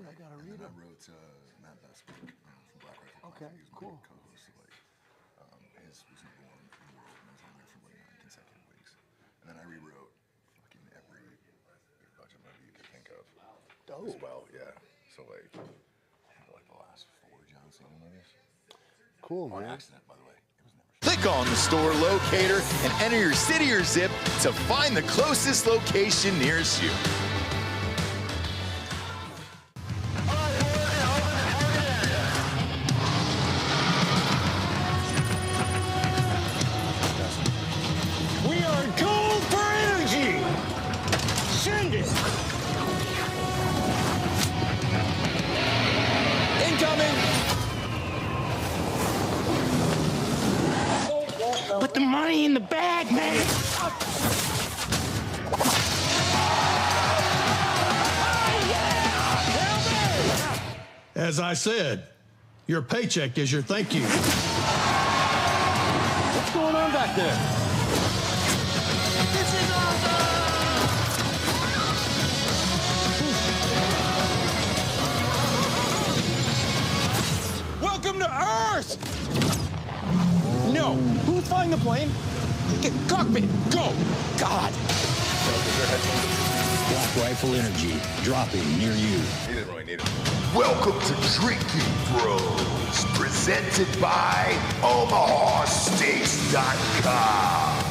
I gotta read it. I wrote Matt Bestwick from Black Rifle. Okay, he was cool. my co-host. His was #1 in the world, and I was on there for like 9 consecutive weeks. And then I rewrote fucking every budget movie you could think of. Dope. As well, yeah. So like the last 4 John Cena movies. Cool, On man. accident, by the way. It was never. Click on the store locator and enter your city or zip to find the closest location nearest you. We are gold for energy! Send it! Incoming! Put the money in the bag, man! As I said, your paycheck is your thank you. What's going on back there? This is awesome! Welcome to Earth! No. Who's flying the plane? Get cockpit. Go. God. Black Rifle Energy, dropping near you. He didn't really need it. Welcome to Drinkin Bros, presented by OmahaSteaks.com.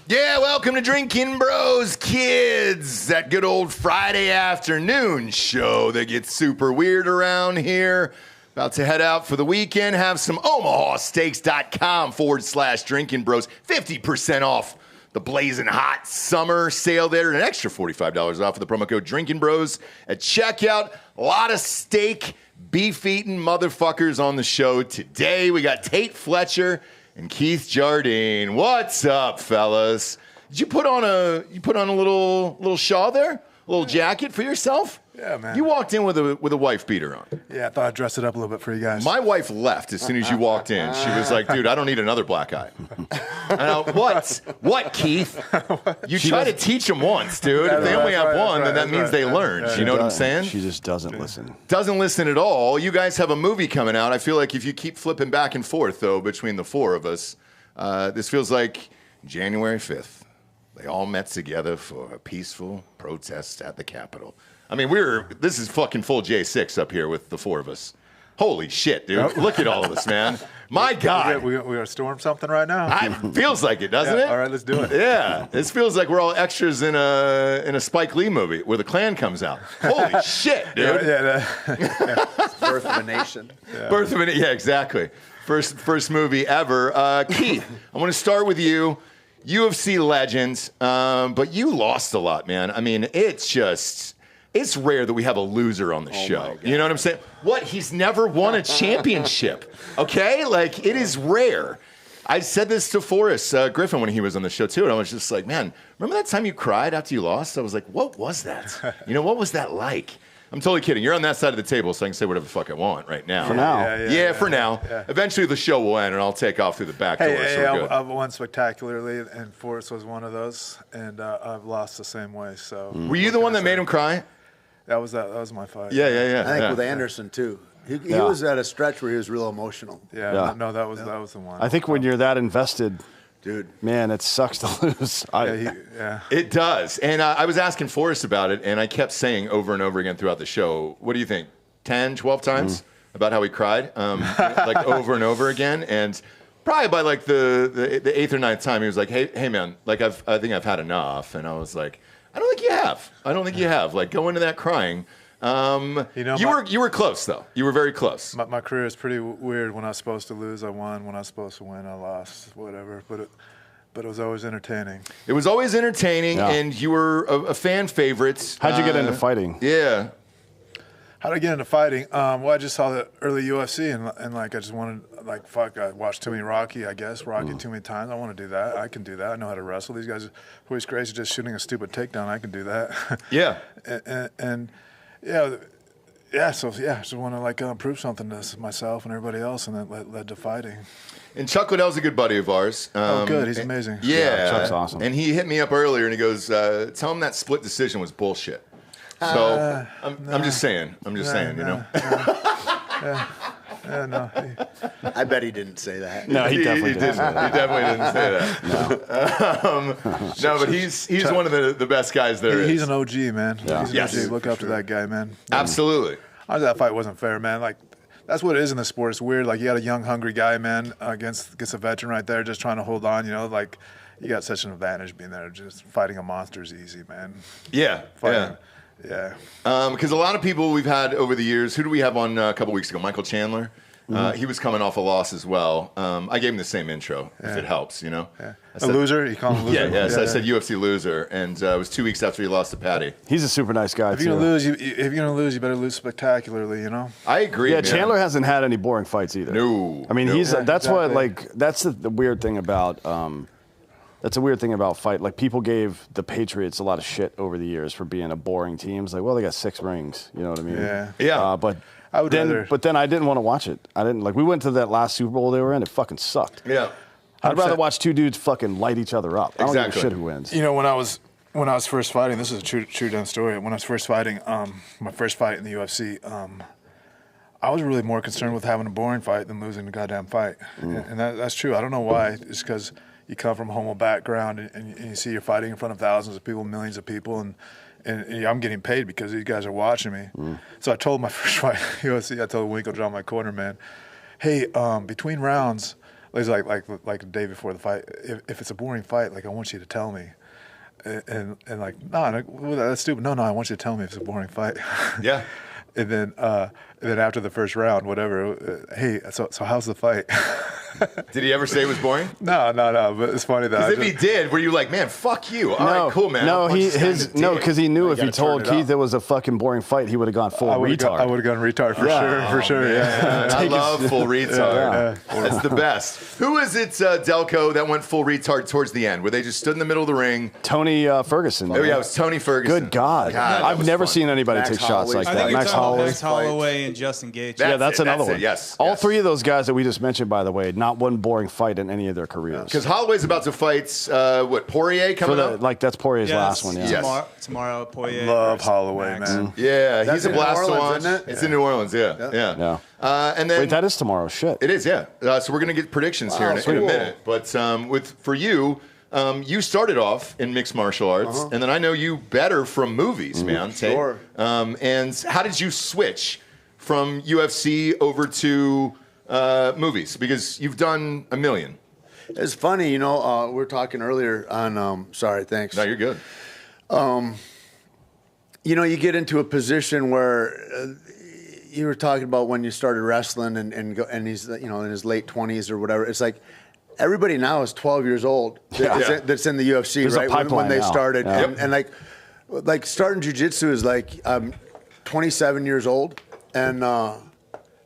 Yeah, welcome to Drinkin Bros, kids. That good old Friday afternoon show that gets super weird around here. About to head out for the weekend. Have some OmahaSteaks.com/Drinkin Bros. 50% off the blazing hot summer sale there, and an extra $45 off with the promo code Drinkin Bros at checkout. A lot of steak, beef-eating motherfuckers on the show today. We got Tait Fletcher and Keith Jardine. What's up, fellas? Did you put on a little shawl there? A little jacket for yourself? Yeah, man. You walked in with a wife beater on. Yeah, I thought I'd dress it up a little bit for you guys. My wife left as soon as you walked in. She was like, dude, I don't need another black eye. What, Keith? You try to teach them once, dude. If they only have one, then that means they learned. You know what I'm saying? She just doesn't listen. Doesn't listen at all. You guys have a movie coming out. I feel like if you keep flipping back and forth, though, between the four of us, this feels like January 5th. They all met together for a peaceful protest at the Capitol. I mean, this is fucking full J6 up here with the four of us. Holy shit, dude. Yep. Look at all of us, man. My God. We gonna storm something right now? It feels like it, doesn't it? All right, let's do it. Yeah. This feels like we're all extras in a Spike Lee movie where the Klan comes out. Holy shit, dude. Birth of a Nation. Yeah. Birth of a Yeah, exactly. First movie ever. Keith, I want to start with you. UFC legend, but you lost a lot, man. I mean, it's rare that we have a loser on the show. You know what I'm saying? What? He's never won a championship. Okay? Like, it is rare. I said this to Forrest Griffin when he was on the show, too, and I was just like, man, remember that time you cried after you lost? I was like, what was that? You know, what was that like? I'm totally kidding. You're on that side of the table, so I can say whatever the fuck I want right now. For now. Yeah, for now. Yeah. Eventually, the show will end, and I'll take off through the back door. I've won spectacularly, and Forrest was one of those, and I've lost the same way. So, were you the one that made him cry? That was my fight. Yeah. I think with Anderson too. He was at a stretch where he was real emotional. Yeah. No, that was the one. I think when you're that invested, dude, man, it sucks to lose. It does. And I was asking Forrest about it, and I kept saying over and over again throughout the show, what do you think, 10, 12 times about how he cried, like over and over again? And probably by like the 8th or 9th time, he was like, hey man, like I think I've had enough. And I was like, I don't think you have. Like, go into that crying. You were close, though. You were very close. My career is pretty weird. When I was supposed to lose, I won. When I was supposed to win, I lost. Whatever. But it was always entertaining. It was always entertaining, and you were a fan favorite. How'd you get into fighting? Yeah. How did I get into fighting? Well, I just saw the early UFC, and like I just wanted, like, fuck, I watched too many Rocky, I guess. Rocky too many times. I want to do that. I can do that. I know how to wrestle. These guys are always crazy just shooting a stupid takedown. I can do that. Yeah. So just want to, like, prove something to myself and everybody else, and that led to fighting. And Chuck Liddell's a good buddy of ours. Good. He's amazing. Yeah. Chuck's awesome. And he hit me up earlier, and he goes, tell him that split decision was bullshit. So I'm just saying. I'm just saying. You know. Yeah, no. I bet he didn't say that. No, he definitely didn't. He definitely didn't say that. No, but he's one of the best guys there is. He's an OG, man. Yeah. He's an Yes. OG. Look up to that guy, man. Absolutely. That fight wasn't fair, man. Like, that's what it is in the sport. It's weird. Like, you got a young, hungry guy, man, against a veteran right there, just trying to hold on. You know, like, you got such an advantage being there. Just fighting a monster is easy, man. Yeah. Fighting, yeah. Because a lot of people we've had over the years. Who do we have on a couple weeks ago? Michael Chandler. He was coming off a loss as well. I gave him the same intro, if it helps, you know. Yeah. I said, A loser? You call him a loser? Yes, I said UFC loser, and it was 2 weeks after he lost to Patty. He's a super nice guy, If too. you're gonna lose, you better lose spectacularly, you know. I agree. Yeah, man. Chandler hasn't had any boring fights either. No. I mean, no. that's what, exactly. like, that's the weird thing about, that's a weird thing about fight. Like, people gave the Patriots a lot of shit over the years for being a boring team. It's like, well, they got 6 rings. You know what I mean? Yeah. Yeah. But I would rather- But then I didn't want to watch it. I didn't, like, we went to that last Super Bowl they were in. It fucking sucked. Yeah. I'd rather watch 2 dudes fucking light each other up. I don't give a Exactly. shit who wins. You know, when I was first fighting, this is a true damn story. When I was first fighting, my first fight in the UFC, I was really more concerned with having a boring fight than losing the goddamn fight, and that's true. I don't know why. It's because you come from a homo background and you see you're fighting in front of thousands of people, millions of people, and I'm getting paid because these guys are watching me. So I told my first fight in UFC, I told Winkle John, my corner man, hey, between rounds. It was like the day before the fight. If it's a boring fight, like I want you to tell me, and like no, well, that's stupid. No, I want you to tell me if it's a boring fight. Yeah. and then after the first round, whatever. Hey, so how's the fight? Did he ever say it was boring? No. But it's funny that Because if he did, were you like, man, fuck you? All right, cool, man. No, I'll punch this guy in the dick. because he knew if he gotta told turn it Keith up. it was a fucking boring fight, he would have gone full retard. I would have gone retard for Yeah. sure. For sure. Yeah. I love full retard. Yeah. That's the best. Who is it, Delco, that went full retard towards the end, where they just stood in the middle of the ring? Tony Ferguson. Oh, yeah, it was Tony Ferguson. Good God. that I've was never fun. seen anybody Max take shots Holloway. like I that. think you're Max talking about Holloway. Max Holloway and Justin Gaethje. That's That's it, another that's it, one. yes, All yes. 3 of those guys that we just mentioned, by the way, not one boring fight in any of their careers. Because Holloway's about to fight, Poirier coming up? That's Poirier's Yes, last one. Yeah. Yes. Tomorrow, Poirier. Love versus Holloway, Max. man. Yeah, That's he's a in New blast to Orleans, watch. isn't it? It's in New Orleans, yeah. Yeah. And then Wait, that is tomorrow. Shit. it is, yeah. So we're gonna get predictions here in a cool. minute. But for you, you started off in mixed martial arts, and then I know you better from movies, man. Tait. Sure. And how did you switch from UFC over to movies? Because you've done a million. It's funny, you know, we were talking earlier on, sorry, thanks. No, you're good. You know, you get into a position where you were talking about when you started wrestling and he's, you know, in his late 20s or whatever. It's like everybody now is 12 years old that's in the UFC, There's a right? pipeline When they now. started. Yeah. And like starting jiu-jitsu is like, I'm 27 years old. And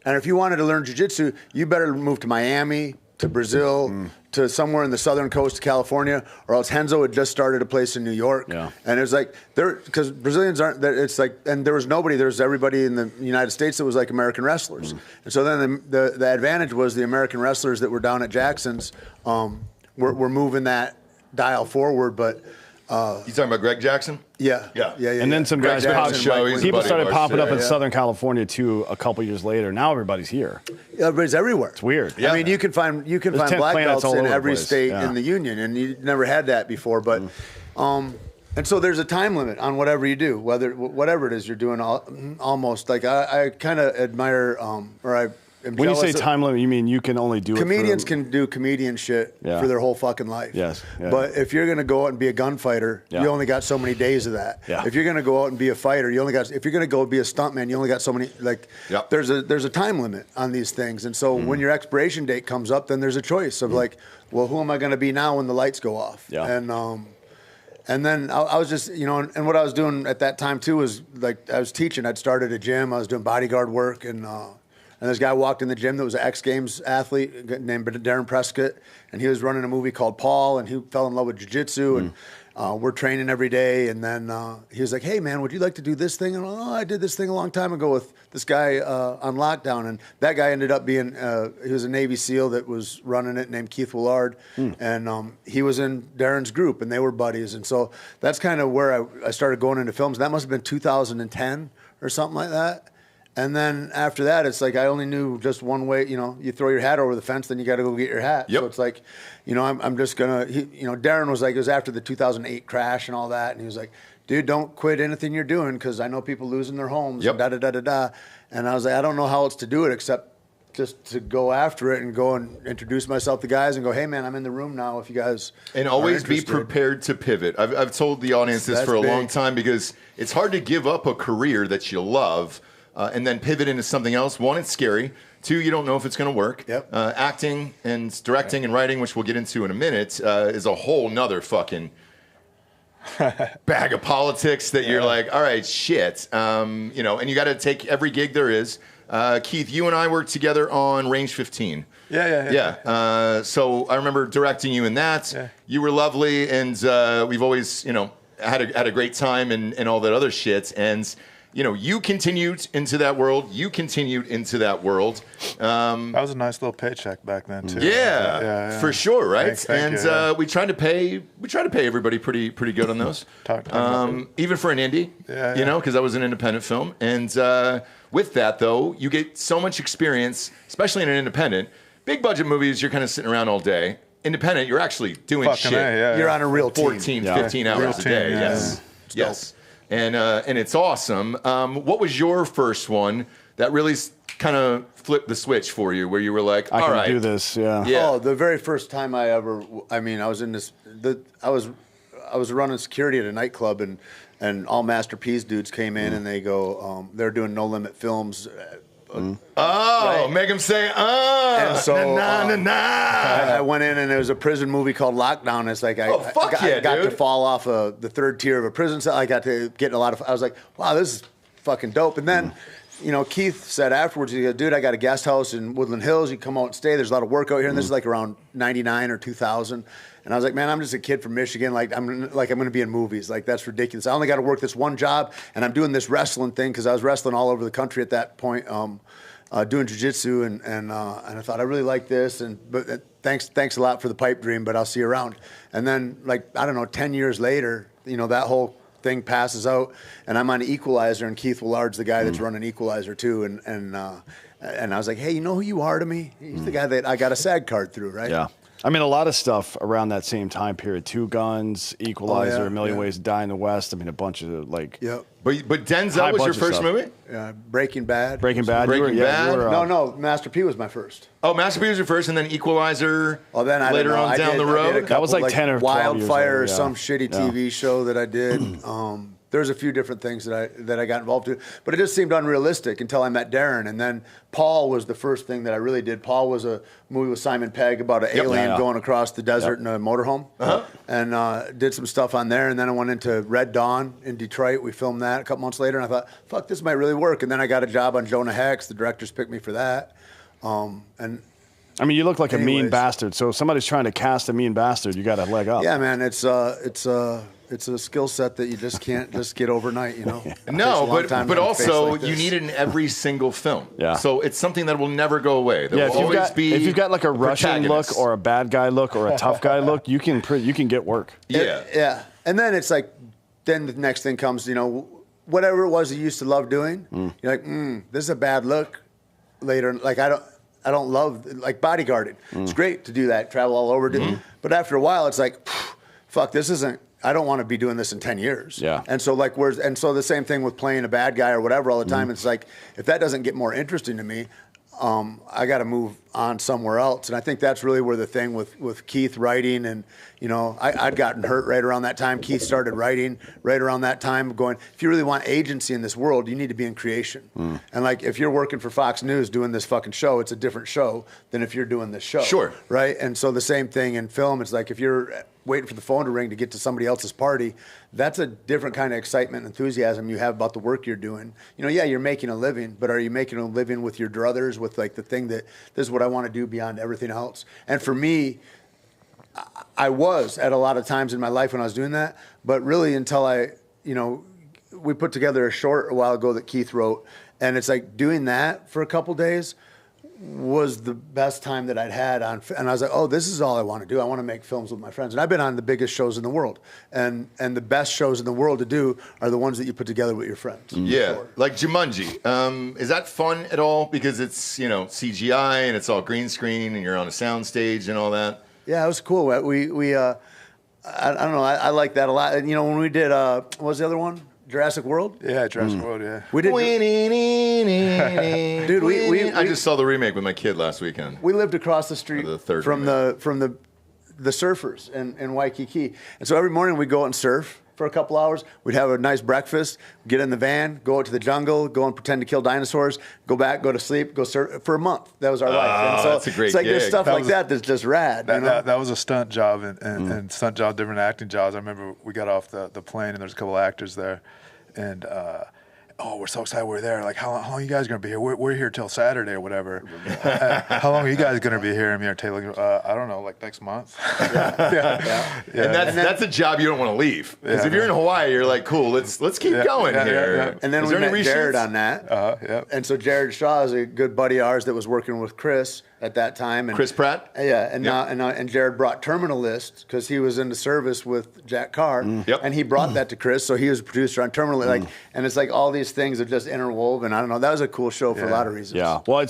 if you wanted to learn jiu-jitsu, you better move to Miami, to Brazil, to somewhere in the southern coast of California, or else Henzo had just started a place in New York. Yeah. And it was like, because Brazilians aren't, it's like, and there was nobody, there was everybody in the United States that was like American wrestlers. And so then the advantage was the American wrestlers that were down at Jackson's were moving that dial forward, but You talking about Greg Jackson? yeah. And then some Greg guys Jackson, popped. show, he's a People buddy started of ours, popping up in yeah. Southern California too. A couple years later, now everybody's here. Everybody's everywhere. It's weird. I mean, you can find There's black planets belts all in over the every place. state Yeah. in the union, and you never had that before. But, and so there's a time limit on whatever you do, whatever it is you're doing. Almost like I kind of admire, or I am When you jealous say of- time limit, you mean you can only do comedians it for, can do comedian shit Yeah. for their whole fucking life. Yes, yeah. But if you're gonna go out and be a gunfighter, Yeah. you only got so many days of that. Yeah. If you're gonna go out and be a fighter, you only got. If you're gonna go be a stuntman, you only got so many. Like, Yep. there's a time limit on these things, and so when your expiration date comes up, then there's a choice of like, well, who am I gonna be now when the lights go off? Yeah. And then I was just, you know, and what I was doing at that time too was like I was teaching. I'd started a gym. I was doing bodyguard work, and this guy walked in the gym that was an X Games athlete named Darren Prescott, and he was running a movie called Paul, and he fell in love with jiu-jitsu, we're training every day. And then he was like, hey, man, would you like to do this thing? And I'm like, oh, I did this thing a long time ago with this guy on lockdown. And that guy ended up being, he was a Navy SEAL that was running it named Keith Willard. And he was in Darren's group, and they were buddies. And so that's kind of where I started going into films. That must have been 2010 or something like that. And then after that, it's like I only knew just one way. You know, you throw your hat over the fence, then you got to go get your hat. Yep. So it's like, you know, I'm just gonna. Darren was like, it was after the 2008 crash and all that, and he was like, dude, don't quit anything you're doing because I know people losing their homes. Yep. And da da da da da. And I was like, I don't know how else to do it except just to go after it and go and introduce myself to guys and go, hey man, I'm in the room now. If you guys and are always be interested." prepared to pivot. I've told the audience this That's for a long big. time because it's hard to give up a career that you love and then pivot into something else. One, it's scary. Two, you don't know if it's going to work. Yep. Acting and directing and writing, which we'll get into in a minute, is a whole nother fucking bag of politics that you're like, all right, shit. And you got to take every gig there is. Keith, you and I worked together on Range 15. Yeah. So I remember directing you in that. Yeah. You were lovely, and we've always, had a great time and all that other shit. And you continued into that world. That was a nice little paycheck back then too. Yeah, for sure, right? Thank you, and we tried to pay everybody pretty good on those. Even for an indie, because that was an independent film. And with that, though, you get so much experience, especially in an independent. Big budget movies, you're kind of sitting around all day. Independent, you're actually doing shit. You're on a real team. 14, 15 hours Real a day. team, Yes. Yes. And it's awesome. What was your first one that really kind of flipped the switch for you, where you were like, all right, I can do this, yeah. Oh, the very first time I was in this, I was running security at a nightclub, and all Master P's dudes came in, and they go, they're doing No Limit Films. Right. Make them say, And so, nah. I went in, and there was a prison movie called Lockdown. It's like I got to fall off the third tier of a prison cell. I got to get in a lot of. I was like, wow, this is fucking dope. And then, Keith said afterwards, he goes, dude, I got a guest house in Woodland Hills. You come out and stay. There's a lot of work out here, and this is like around '99 or 2000. And I was like, man, I'm just a kid from Michigan. I'm going to be in movies. Like, that's ridiculous. I only got to work this one job, and I'm doing this wrestling thing because I was wrestling all over the country at that point, doing jiu-jitsu, and I thought I really like this. But thanks a lot for the pipe dream, but I'll see you around. And then, 10 years later, that whole thing passes out, and I'm on Equalizer, and Keith Willard's the guy that's running Equalizer too, and I was like, hey, you know who you are to me? He's the guy that I got a SAG card through, right? Yeah. I mean, a lot of stuff around that same time period. Two Guns, Equalizer, A Million Ways to Die in the West. I mean, a bunch of Yep. But Denzel was your first movie? Breaking Bad. Breaking Bad. Breaking Bad? No, Master P was my first. Oh, Master P was your first, and then Equalizer. Oh, then I later on down the road. That was like 10 or 12 years Wildfire, later, some shitty TV show that I did. There's a few different things that I got involved in, but it just seemed unrealistic until I met Darren. And then Paul was the first thing that I really did. Paul was a movie with Simon Pegg about an alien going across the desert in a motorhome, and did some stuff on there. And then I went into Red Dawn in Detroit. We filmed that a couple months later, and I thought, fuck, this might really work. And then I got a job on Jonah Hex. The directors picked me for that. And I mean, you look like a mean bastard. So if somebody's trying to cast a mean bastard, you got a leg up. Yeah, man, it's a skill set that you just can't just get overnight, No, but also you need it in every single film. Yeah. So it's something that will never go away. There will always be if you've got like a Russian look or a bad guy look or a tough guy look, you can get work. Yeah. Yeah. And then it's like, then the next thing comes, whatever it was you used to love doing, you're like, this is a bad look later. Like, I don't love, like, bodyguarding. It's great to do that, travel all over. But after a while, it's like, fuck, this isn't, I don't want to be doing this in 10 years. Yeah. And so so the same thing with playing a bad guy or whatever all the time. It's like, if that doesn't get more interesting to me, I got to move on somewhere else. And I think that's really where the thing with Keith writing and, I'd gotten hurt right around that time. Keith started writing right around that time, going, if you really want agency in this world, you need to be in creation. And like, if you're working for Fox News doing this fucking show, it's a different show than if you're doing this show. Sure. Right? And so the same thing in film, it's like, if you're waiting for the phone to ring to get to somebody else's party, that's a different kind of excitement and enthusiasm you have about the work you're doing. You're making a living, but are you making a living with your druthers, with like the thing that this is what I want to do beyond everything else? And for me, I was at a lot of times in my life when I was doing that, but really until we put together a short a while ago that Keith wrote, and it's like doing that for a couple days was the best time that I'd had on, and I was like, oh, this is all I want to do. I want to make films with my friends, and I've been on the biggest shows in the world, and the best shows in the world to do are the ones that you put together with your friends. Yeah, like Jumanji. Is that fun at all? Because it's CGI and it's all green screen and you're on a sound stage and all that. Yeah, it was cool. I don't know. I like that a lot. And when we did, what was the other one? Jurassic World? Yeah, Jurassic World, yeah. We did. Dude, I just saw the remake with my kid last weekend. We lived across the street from the surfers in Waikiki. And so every morning we'd go out and surf for a couple hours. We'd have a nice breakfast, get in the van, go out to the jungle, go and pretend to kill dinosaurs, go back, go to sleep, go surf for a month. That was our life. And so that's a great it's like gig. there's stuff that's just rad. That was a stunt job and stunt job, different acting jobs. I remember we got off the plane and there's a couple of actors there, and we're so excited we're there. Like, how long are you guys going to be here? We're here till Saturday or whatever. How long are you guys going to be here? And me or Taylor, I don't know, like next month. Yeah. And that's a job you don't want to leave. Because if you're in Hawaii, you're like, cool, let's keep going here. Yeah. And then we met Jared on that. And so Jared Shaw is a good buddy of ours that was working with Chris at that time. And Chris Pratt? Yeah, and Jared brought Terminal List because he was into service with Jack Carr. And he brought that to Chris, so he was a producer on Terminal List. And it's like all these things are just interwoven. I don't know. That was a cool show for a lot of reasons. Yeah. Well,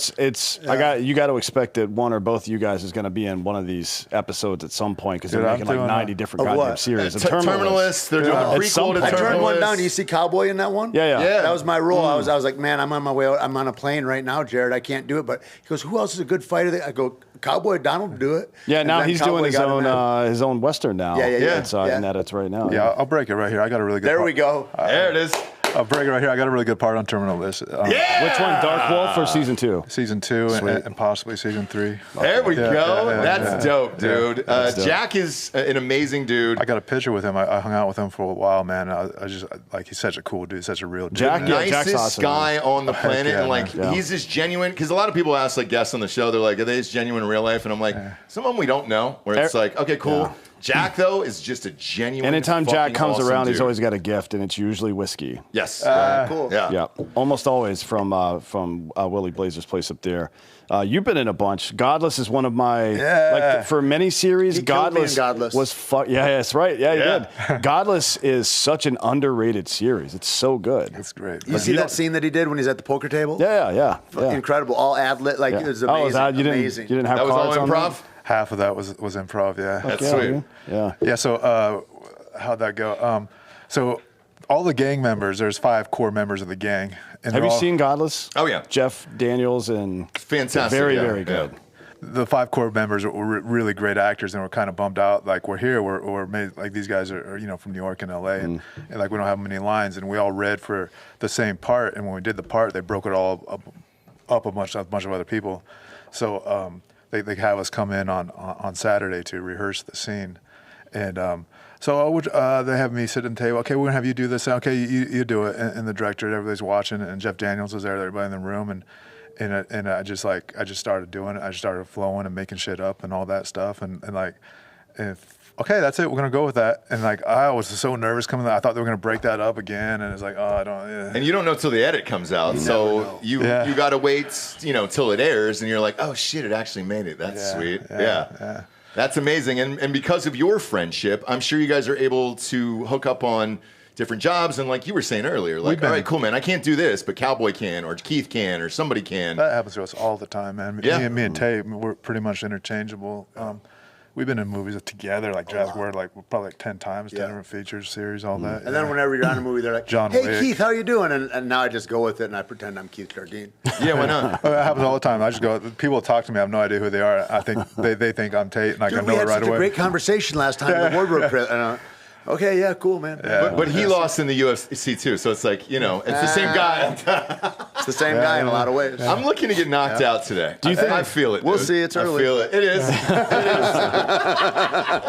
you got to expect that one or both of you guys is going to be in one of these episodes at some point because they're making like 90 different goddamn series. Terminal List. They're doing a prequel to Terminal List. I turned one down. You see Cowboy in that one? Yeah. That was my role. I was like, man, I'm on my way out. I'm on a plane right now, Jared. I can't do it. But he goes, who else is a good fighter? I go, Cowboy Donald, do it. Yeah, now he's doing his own Western now. Yeah. It's in edits right now. Yeah, I'll break it right here. I got a really good There we go. There it is. I'll break it right here. I got a really good part on Terminal List. Which one, Dark Wolf or Season 2? Season 2 and possibly Season 3. There we go. That's dope, dude. Jack is an amazing dude. I got a picture with him. I hung out with him for a while, man. I just, like, he's such a cool dude, such a real dude. Nicest awesome, guy on the planet. Yeah, and, like, he's just genuine. Because a lot of people ask, like, guests on the show, they're like, are they just genuine in real life? And I'm like, some of them we don't know. Where it's like, okay, cool. Yeah. Jack, though, is just a genuine. Anytime Jack comes awesome around, dude. He's always got a gift, and it's usually whiskey. Yes. Cool. Yeah. Almost always from Willie Blazer's place up there. You've been in a bunch. Godless is one of my like for many series. Godless was Yeah, that's right. Yeah, he did. Godless is such an underrated series. It's so good. It's great. You see that scene that he did when he's at the poker table? Yeah. Incredible. All ad-lit. Like, it was amazing. You didn't have that was cards all improv? Half of that was improv, yeah. That's sweet. Yeah, so how'd that go? So all the gang members, there's 5 core members of the gang. And have you seen Godless? Oh, yeah. Jeff Daniels and fantastic. Very good. The 5 core members were really great actors, and we're kind of bummed out. Like, we're here, we're made, like, these guys are from New York and LA, and like, we don't have many lines, and we all read for the same part. And when we did the part, they broke it all up a bunch of other people. So they have us come in on Saturday to rehearse the scene, and so they have me sit at the table. Okay, we're gonna have you do this. Okay, you do it. And the director, everybody's watching, and Jeff Daniels was there. Everybody in the room, and I just started doing it. I just started flowing and making shit up and all that stuff, and okay, that's it. We're gonna go with that. And like, I was so nervous coming. I thought they were gonna break that up again, and it's like, oh, I don't. Yeah. And you don't know till the edit comes out, so you gotta wait, till it airs, and you're like, oh shit, it actually made it. That's sweet. Yeah. That's amazing. And because of your friendship, I'm sure you guys are able to hook up on different jobs. And like you were saying earlier, like, all right, cool, man, I can't do this, but Cowboy can, or Keith can, or somebody can. That happens to us all the time, man. Me and Tait, we're pretty much interchangeable. We've been in movies together, like Jurassic World, like probably 10 times, 10 different features, series, all that. And then whenever you're on a movie, they're like, John hey, Wick. Keith, how you doing? And now I just go with it, and I pretend I'm Keith Jardine. Yeah, why not? That happens all the time. I just go, people talk to me, I have no idea who they are. I think they think I'm Tait, and I can know it right away. We had such a great conversation last time in the wardrobe press. Okay, yeah, cool, man. Yeah. But he lost in the UFC too, so it's like, it's the same guy. It's the same guy in a lot of ways. I'm looking to get knocked out today. Do you think? I feel it. We'll dude. see. It's early. I feel it. It is.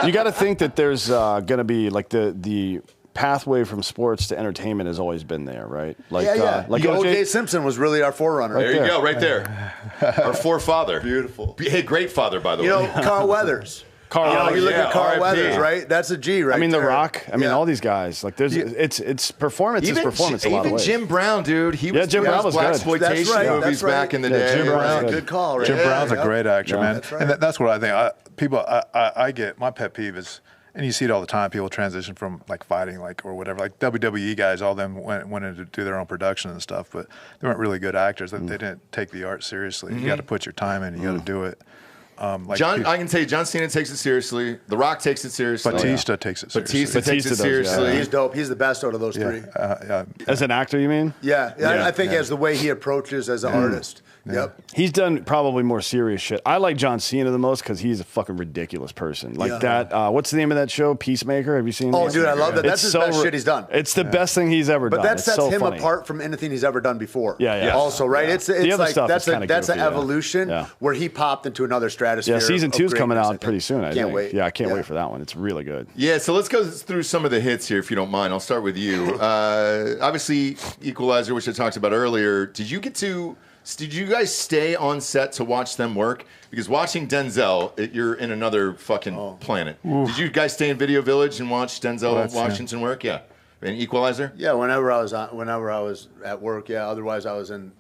You got to think that there's going to be like the pathway from sports to entertainment has always been there, right? Like, like O.J. Simpson was really our forerunner. There you go, right there. Our forefather. Beautiful. Hey, great father, by the way. Carl Weathers. Carl You know, Weathers. you look yeah, at Carl R.I.P. Weathers, right? That's a G, right? I mean, The there. Rock. I mean, Yeah. all these guys. Like, there's it's performance is performance. A lot of Even ways. Jim Brown, dude. He was Jim doing Brown those was good. blaxploitation That's right, movies that's right. back in the Yeah, day. Jim Brown's right? good. Good call, right? Jim Brown's Yeah. a great actor, man. That's right. And that's what I think. I get my pet peeve is, and you see it all the time. People transition from like fighting, like or whatever. Like WWE guys, all them went in to do their own production and stuff, but they weren't really good actors. They didn't take the art seriously. You got to put your time in. You got to do it. Like I can tell you, John Cena takes it seriously. The Rock takes it seriously. Batista takes it seriously. Batista takes it Batista does, yeah. seriously. He's dope. He's the best out of those three. As an actor, you mean? Yeah, I think as the way he approaches as an artist. Yep. He's done probably more serious shit. I like John Cena the most because he's a fucking ridiculous person. Like that. What's the name of that show? Peacemaker. Have you seen? Oh, that? dude, I love that. That's It's his best shit he's done. It's the best thing he's ever done. But that It's sets so him funny. apart from anything he's ever done before. Yeah. Also, right? Yeah. It's The other like stuff that's is kinda that's an goofy, yeah. evolution Yeah. where he popped into another stratosphere. Yeah, season of 2's coming greatness, I out think. pretty soon. I Can't think. wait. Yeah, I can't wait for that one. It's really good. Yeah, so let's go through some of the hits here, if you don't mind. I'll start with you. Obviously, Equalizer, which I talked about earlier. Did you guys stay on set to watch them work? Because watching Denzel, you're in another fucking planet. Did you guys stay in Video Village and watch Denzel Washington work? Yeah. In Equalizer? Yeah, whenever I was at work, yeah. Otherwise, I was in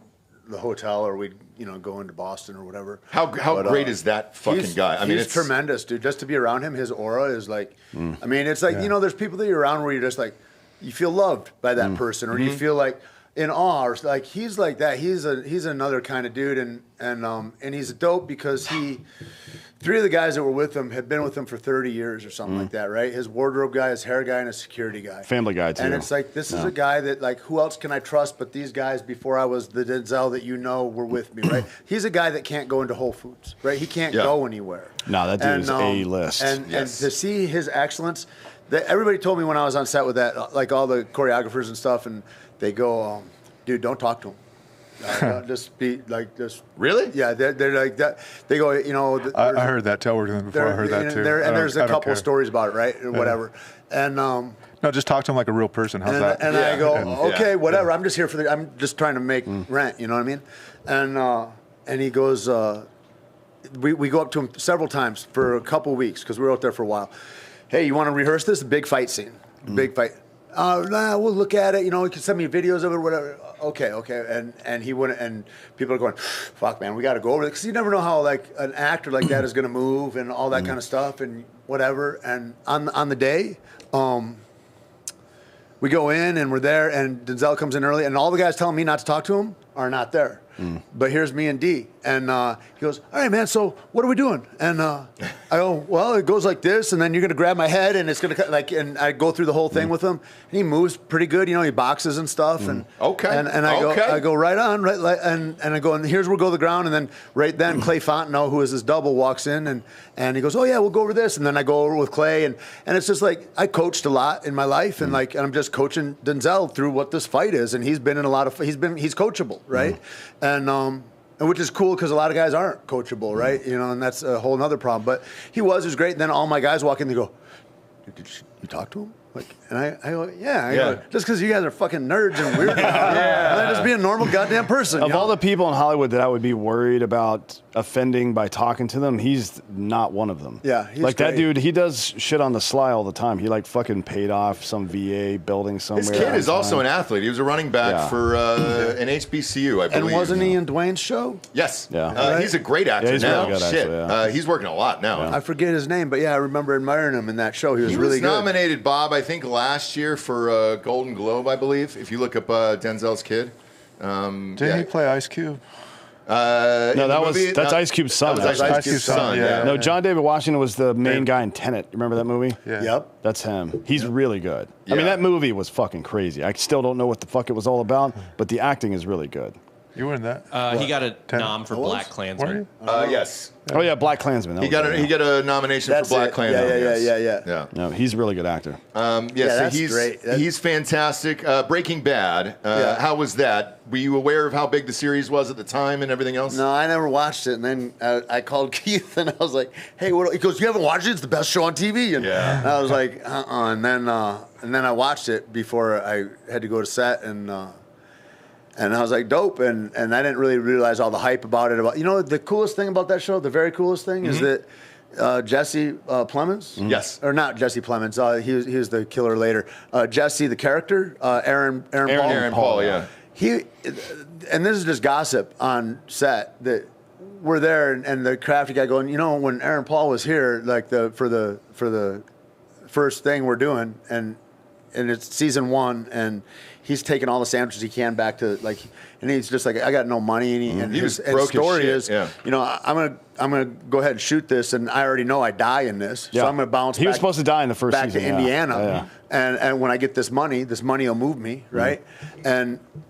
the hotel, or we'd go into Boston or whatever. How great is that fucking guy? I mean, he's tremendous, dude. Just to be around him, his aura is like. I mean, it's like there's people that you're around where you're just like, you feel loved by that person, or you feel like in awe, or like he's like that. He's another kind of dude, and he's dope because three of the guys that were with him had been with him for 30 years or something like that, right? His wardrobe guy, his hair guy, and his security guy. Family Guy, too. And it's like, this is a guy that, like, who else can I trust but these guys before I was the Denzel that were with me, right? He's a guy that can't go into Whole Foods, right? He can't go anywhere. No, that dude is A-list. And to see his excellence, everybody told me when I was on set with that, like all the choreographers and stuff, and they go, dude, don't talk to him. Just be like this. Really? Yeah, they're like that. They go, I heard that. Tell working before I heard that too. And there's a couple of stories about it, right? Or whatever. And no, just talk to him like a real person. How's that? And I go, okay, whatever. I'm just here I'm just trying to make rent. You know what I mean? And he goes, we go up to him several times for a couple of weeks because we were out there for a while. Hey, you want to rehearse this? Big fight scene. Big fight. Nah, we'll look at it. You can send me videos of it, whatever. Okay. And he wouldn't. And people are going, fuck, man, we got to go over it because you never know how like an actor like that is going to move and all that kind of stuff and whatever. And on the day, we go in and we're there, and Denzel comes in early, and all the guys telling me not to talk to him are not there. But here's me and D, and he goes, all right, man, so what are we doing? And I go, well, it goes like this, and then you're going to grab my head, and it's going to, like, and I go through the whole thing with him, and he moves pretty good, he boxes and stuff, and I go right on, right, and I go, and here's where we'll go to the ground, and then right then Clay Fontenot, who is his double, walks in, and he goes, oh yeah, we'll go over this, and then I go over with Clay, and it's just like, I coached a lot in my life, and and I'm just coaching Denzel through what this fight is, and he's been in a lot of, he's coachable, right? And which is cool because a lot of guys aren't coachable, right? And that's a whole other problem. But he was great. And then all my guys walk in, they go, "Did you talk to him?" Like, and I go, "Yeah." I go, just because you guys are fucking nerds and weird, I'm just being a normal goddamn person. Of all the people in Hollywood that I would be worried about offending by talking to them, he's not one of them. Yeah, he's like great. that dude. He does shit on the sly all the time. He fucking paid off some VA building somewhere. His kid is also an athlete. He was a running back for an HBCU, I believe. And wasn't he in Dwayne's show? Yes. Yeah. He's a great actor he's now. really good, Shit. actually, he's working a lot now. I forget his name, but yeah, I remember admiring him in that show. He was really good. Nominated, Bob, I think last year for a Golden Globe, I believe. If you look up Denzel's kid. Didn't he play Ice Cube? No, that's Ice Cube's son. That was Ice Cube's son. Yeah. No, John David Washington was the main guy in Tenet. You remember that movie? Yeah. Yep. That's him. He's really good. Yeah. I mean, that movie was fucking crazy. I still don't know what the fuck it was all about, but the acting is really good. You were in that? He got a nom for Black Klansman. Yes. Oh yeah, Black Klansman. He got a nomination for Black Klansman. Yeah. No, he's a really good actor. So that's great. He's fantastic. Breaking Bad. How was that? Were you aware of how big the series was at the time and everything else? No, I never watched it. And then I called Keith and I was like, "Hey, what?" He goes, "You haven't watched it? It's the best show on TV." And I was like, And then I watched it before I had to go to set, and I was like, dope. And I didn't really realize all the hype about it. The coolest thing about that show, the very coolest thing, is that Jesse Plemons? Yes. Or not Jesse Plemons. He was the killer later. Jesse, the character, Aaron Paul. Aaron Paul, yeah. And this is just gossip on set, that we're there, and the crafty guy going, you know, when Aaron Paul was here, like for the first thing we're doing, and it's season 1, and he's taking all the sandwiches he can back to, like, and he's just like, I got no money, and his story is, you know, I'm gonna go ahead and shoot this, and I already know I die in this, so I'm gonna bounce. He was supposed to die in the first back season, to Indiana, and when I get this money will move me, right?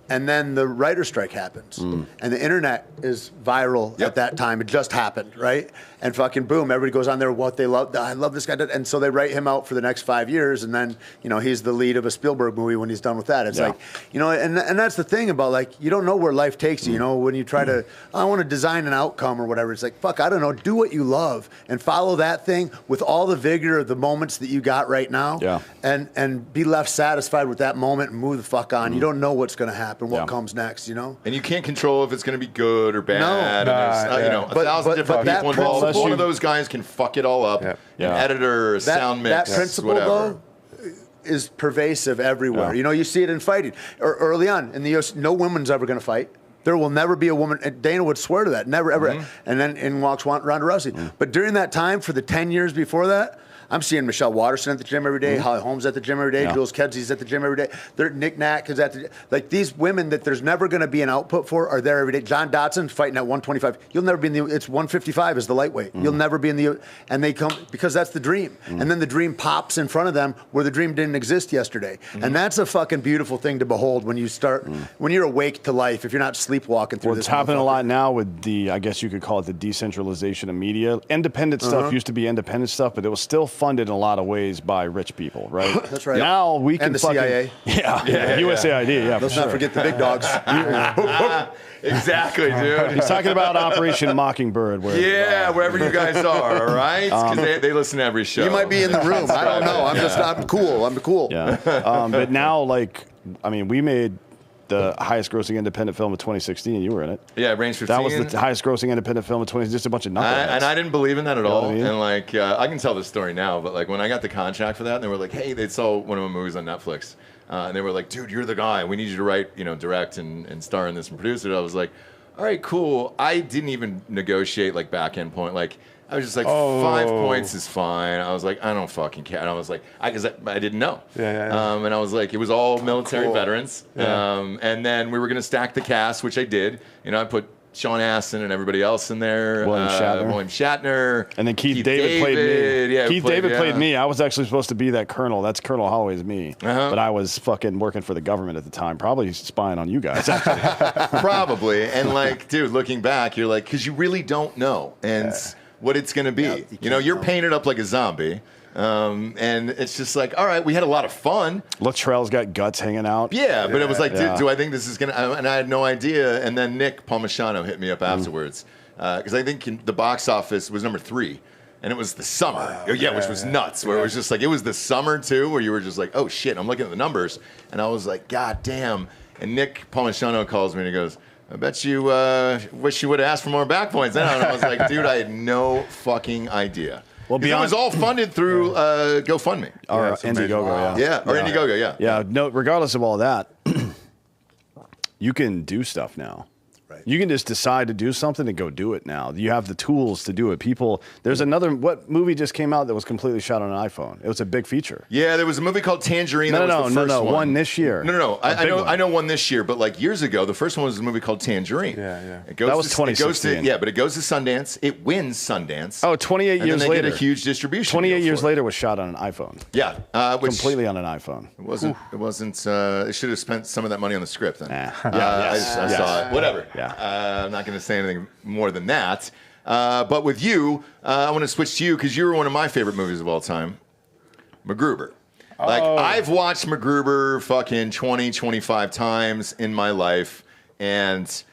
And then the writer's strike happens, and the internet is viral at that time. It just happened, right? And fucking boom, everybody goes on there, what they love. I love this guy. And so they write him out for the next 5 years, and then, you know, he's the lead of a Spielberg movie when he's done with that. It's like, you know, and that's the thing about, like, you don't know where life takes you, you know, when you try to, I want to design an outcome or whatever. It's like, fuck, I don't know, do what you love and follow that thing with all the vigor of the moments that you got right now, and be left satisfied with that moment and move the fuck on. You don't know what's going to happen, what comes next, you know? And you can't control if it's going to be good or bad. No. And there's, you know, 1,000 different people involved. One of those guys can fuck it all up. An editor, a sound mix, that principle, whatever. though, is pervasive everywhere. You know, you see it in fighting. Early on in the US, no woman's ever going to fight. There will never be a woman. And Dana would swear to that. Never, ever. And then in walks Ronda Rousey. But during that time, for the 10 years before that, I'm seeing Michelle Watterson at the gym every day, Holly Holmes at the gym every day, Jules Kedsley's at the gym every day. Nick Nack is at the, like, these women that there's never going to be an output for are there every day. John Dodson fighting at 125. You'll never be in the, it's 155 is the lightweight. You'll never be in the, and they come, because that's the dream. And then the dream pops in front of them where the dream didn't exist yesterday. And that's a fucking beautiful thing to behold when you start, when you're awake to life, if you're not sleepwalking through this. It's happening a lot now with the, I guess you could call it the decentralization of media. Independent stuff used to be independent stuff, but it was still funded in a lot of ways by rich people, right? That's right. Now we can and the fucking, CIA. USAID, Let's not forget the big dogs. Exactly, dude. He's talking about Operation Mockingbird. Where, wherever you guys are, all right? Because they listen to every show. You might be in the room. I don't know. I'm cool. I'm cool. Yeah. But now, like, I mean, we made the highest grossing independent film of 2016. You were in it. Yeah, Range 15. That was the highest grossing independent film of 2016. Just a bunch of knuckleheads. And I didn't believe in that at all. I mean? And like, I can tell this story now, but like when I got the contract for that, and they were like, hey, they saw one of my movies on Netflix. And they were like, dude, you're the guy. We need you to write, you know, direct and star in this and produce it. I was like, all right, cool. I didn't even negotiate like back end point. Like, I was just like, 5 points is fine. I was like, I don't fucking care. And I was like, because I didn't know. And I was like, it was all military veterans. And then we were going to stack the cast, which I did. You know, I put Sean Astin and everybody else in there. William Shatner. And then Keith David played me. Yeah, Keith David played me. I was actually supposed to be that colonel. That's Colonel Holloway's me. But I was fucking working for the government at the time. Probably spying on you guys, actually. Probably. And like, dude, looking back, you're like, because you really don't know. And what it's going to be. You know, you're painted up like a zombie. And it's just like, all right, we had a lot of fun. Latrell's got guts hanging out. Yeah, but it was like, do I think this is going to, and I had no idea. And then Nick Palmisano hit me up afterwards. Because I think the box office was number 3. And it was the summer, which was nuts. Where it was just like, it was the summer too, where you were just like, oh shit, I'm looking at the numbers. And I was like, God damn. And Nick Palmisano calls me and he goes, I bet you wish you would have asked for more back points. And I was like, dude, I had no fucking idea. Well, it was all funded through GoFundMe. Or Indiegogo, Indiegogo, Yeah, no, regardless of all that, you can do stuff now. You can just decide to do something and go do it now. You have the tools to do it. People, there's another, what movie just came out that was completely shot on an iPhone? It was a big feature. Yeah, there was a movie called Tangerine. No, one this year. No. I know one this year, but like years ago, the first one was a movie called Tangerine. That was 2016. But it goes to Sundance. It wins Sundance. Oh, 28 years later. And they get a huge distribution. 28 years later was shot on an iPhone. Yeah. Completely on an iPhone. It wasn't, they should have spent some of that money on the script then. I saw it. Whatever. I'm not going to say anything more than that. But with you, I want to switch to you because you were one of my favorite movies of all time, McGruber. Like, I've watched McGruber fucking 20, 25 times in my life, and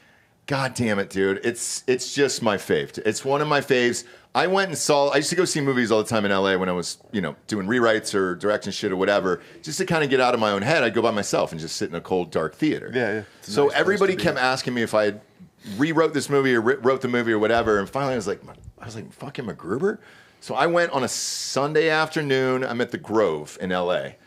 God damn it, dude, it's just my fave. It's one of my faves. I used to go see movies all the time in LA when I was, you know, doing rewrites or directing shit or whatever, just to kind of get out of my own head. I'd go by myself and just sit in a cold, dark theater. So everybody kept asking me if I had rewrote this movie or wrote the movie or whatever, and finally I was like, fucking McGruber? So I went on a Sunday afternoon. I'm at the Grove in L.A.,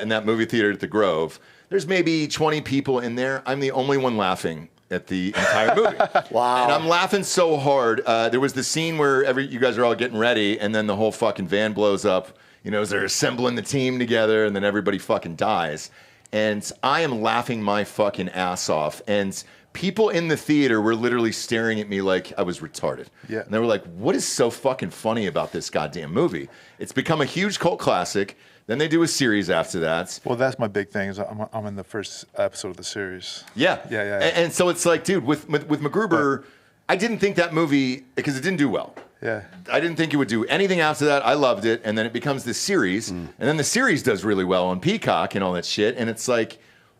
in that movie theater at the Grove. There's maybe 20 people in there. I'm the only one laughing at the entire movie. Wow. And I'm laughing so hard. There was the scene where you guys are all getting ready, and then the whole fucking van blows up, as they're assembling the team together, and then everybody fucking dies. And I am laughing my fucking ass off. And people in the theater were literally staring at me like I was retarded. Yeah. And they were like, what is so fucking funny about this goddamn movie? It's become a huge cult classic. Then they do a series after that. Well, that's my big thing. Is I'm in the first episode of the series. Yeah. Yeah. And so it's like, dude, with McGruber, I didn't think that movie, because it didn't do well. Yeah. I didn't think it would do anything after that. I loved it. And then it becomes this series. And then the series does really well on Peacock and all that shit. And it's like,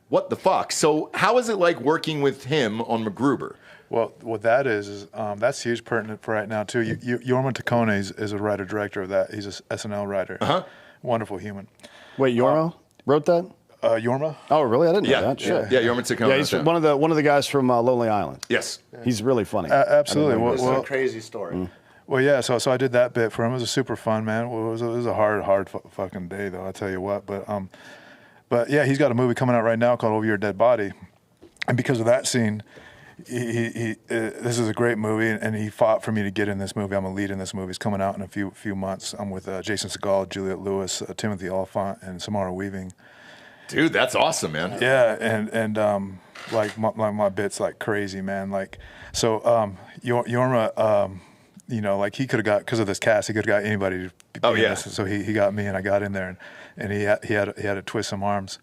what the fuck? So how is it like working with him on McGruber? Well, what that is that's huge pertinent for right now, too. Jorma Taccone is a writer-director of that. He's an SNL writer. Uh-huh. Wonderful human. Wait, Jorma wrote that? Jorma? Oh, really? I didn't know that. Shit. Yeah, Jorma Taccone. Yeah, he's one of the guys from Lonely Island. Yes. He's really funny. Absolutely. This is a crazy story. Well, yeah. So I did that bit for him. It was super fun, man. It was a hard fucking day, though. I'll tell you what. But yeah, he's got a movie coming out right now called Over Your Dead Body, and because of that scene, this is a great movie, and he fought for me to get in this movie. I'm a lead in this movie. It's coming out in a few months. I'm with Jason Segel, Juliette Lewis, Timothy Oliphant, and Samara Weaving. Dude, that's awesome, man. Yeah, and like my bit's like crazy, man. Like so, Jorma, like he could have got, because of this cast, he could have got anybody to be in this. So he got me, and I got in there, and he had to twist some arms.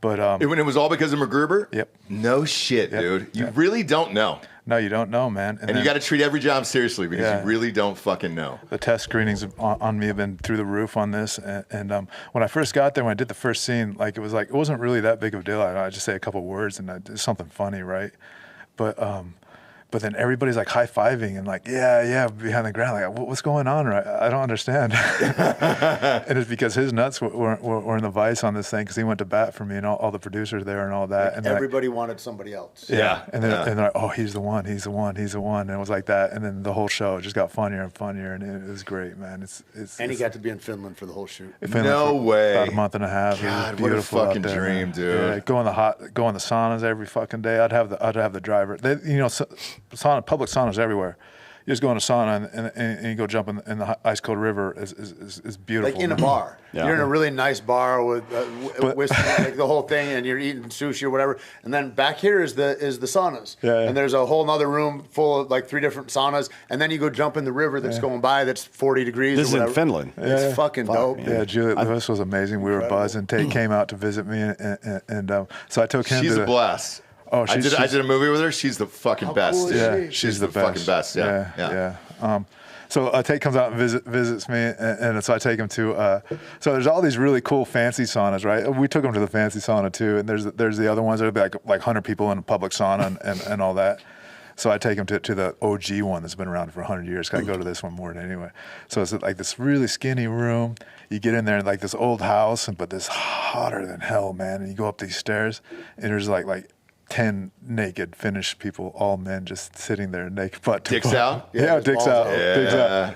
But when it was all because of McGruber? Yep. No shit, dude. You really don't know. No, you don't know, man. And you got to treat every job seriously, because you really don't fucking know. The test screenings on me have been through the roof on this. And when I first got there, when I did the first scene, it wasn't really that big of a deal. I just say a couple words and I did something funny, right? But then everybody's like high-fiving and like, yeah, behind the ground. Like, what's going on? Right? I don't understand. And it's because his nuts were in the vice on this thing, because he went to bat for me and all the producers there and all that. And everybody wanted somebody else. Yeah. And they're like, oh, he's the one. And it was like that. And then the whole show just got funnier and funnier, and it was great, man. And he got to be in Finland for the whole shoot. No way. About a month and a half. God, it was beautiful. what a fucking out there, dream, man. dude. Yeah, go in the saunas every fucking day. I'd have the driver. Public saunas everywhere. You just go in a sauna and you go jump in the ice cold river is beautiful. Like in a bar. Yeah. You're in a really nice bar with like the whole thing, and you're eating sushi or whatever. And then back here is the saunas. Yeah. And there's a whole other room full of like 3 different saunas. And then you go jump in the river that's going by that's 40 degrees This or whatever. is in Finland. It's fucking dope. Yeah, Juliette Lewis was amazing. We were buzzing. Tait came out to visit me, and so I took him. She's a blast. Oh, I did a movie with her. She's the fucking best. Cool Yeah, she's the the fucking best. Yeah. So Tait comes out and visits me, and so I take him to. So there's all these really cool fancy saunas, right? We took him to the fancy sauna too, and there's the other ones that are like 100 people in a public sauna and all that. So I take him to the OG one that's been around for 100 years. I go to this one more than anyway. So it's like this really skinny room. You get in there, like this old house, but this hotter than hell, man. And you go up these stairs, and there's like 10 naked Finnish people, all men, just sitting there naked. Dicks out? Yeah, dicks out. Yeah. Dicks out.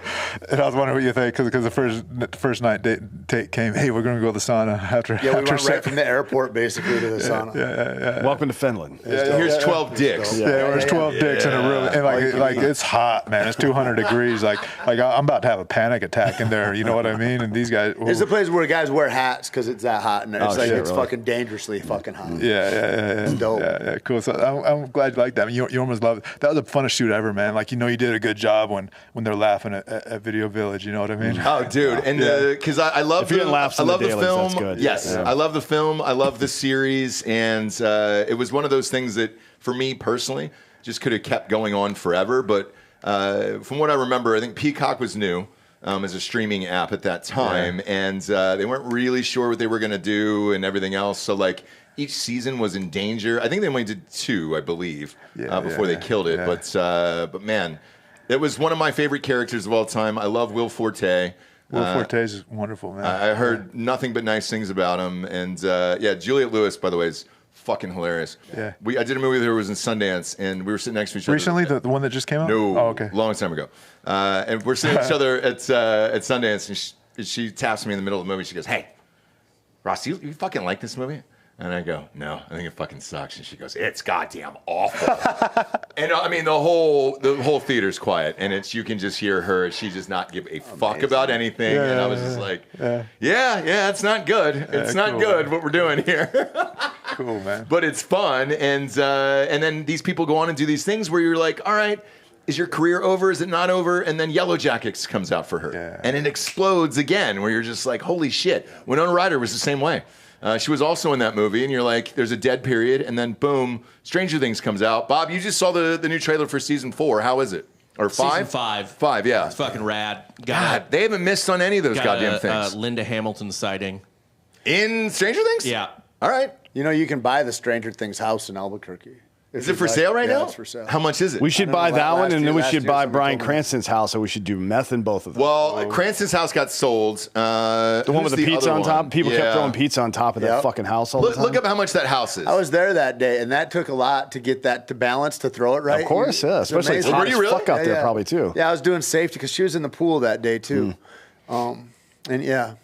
And I was wondering what you think, because the first night Tait came, hey, we're going to go to the sauna after. Yeah, we went right from the airport basically to the sauna. Yeah. Welcome to Finland. Here's 12 dicks. Yeah, there's 12 dicks in a room, and like it's hot, man. It's 200 degrees. Like I'm about to have a panic attack in there. You know what I mean? And these guys. There's a place where guys wear hats because it's that hot in there. It's really? fucking dangerously fucking hot. Yeah. It's dope. Yeah, cool. So I'm glad you like that. You almost love it. That was the funnest shoot ever, man. Like, you did a good job when they're laughing at Video Village. You know what I mean? Oh, dude, and because I love If you laughs I in the love the dailies, film. that's good. Yes, Yeah. I love the film. I love the series, and it was one of those things that, for me personally, just could have kept going on forever. But from what I remember, I think Peacock was new as a streaming app at that time, and they weren't really sure what they were going to do and everything else. So each season was in danger. I think they only did 2, I believe, before they killed it. Yeah. But man, it was one of my favorite characters of all time. I love Will Forte. Will Forte is wonderful, man. I heard nothing but nice things about him. And Juliette Lewis, by the way, is Fucking hilarious. Yeah. I did a movie that was in Sundance, and we were sitting next to each other. Recently, the one that just came out? No. Oh, okay. Long time ago. And we're sitting each other at Sundance, and she taps me in the middle of the movie. She goes, "Hey, Ross, you fucking like this movie?" And I go, "No, I think it fucking sucks." And she goes, "It's goddamn awful." And I mean, the whole theater's quiet, and you can just hear her. She does not give a fuck about anything. And I was just like, yeah, it's not good. It's not good what we're doing here. Cool, man. But it's fun, and then these people go on and do these things where you're like, all right, is your career over? Is it not over? And then Yellow Jackets comes out for her, and it explodes again, where you're just like, holy shit. Winona Ryder was the same way. She was also in that movie, and you're like, there's a dead period, and then boom, Stranger Things comes out. Bob, you just saw the new trailer for season 4. How is it? Or 5? Season 5. 5, yeah. It's fucking rad. God, they haven't missed on any of those goddamn things. Linda Hamilton sighting. In Stranger Things? Yeah. All right. You know, you can buy the Stranger Things house in Albuquerque. Is it for sale right now? Yeah, it's for sale. How much is it? We should buy that one, and then we should buy Bryan Cranston. Cranston's house, or we should do meth in both of them. Well, Cranston's house got sold. The one with the pizza on top? People kept throwing pizza on top of that fucking house all the time. Look up how much that house is. I was there that day, and that took a lot to get that to balance, to throw it right. Of course, yeah. Especially it's hot as fuck out there probably, too. Yeah, I was doing safety because she was in the pool that day, too. And yeah.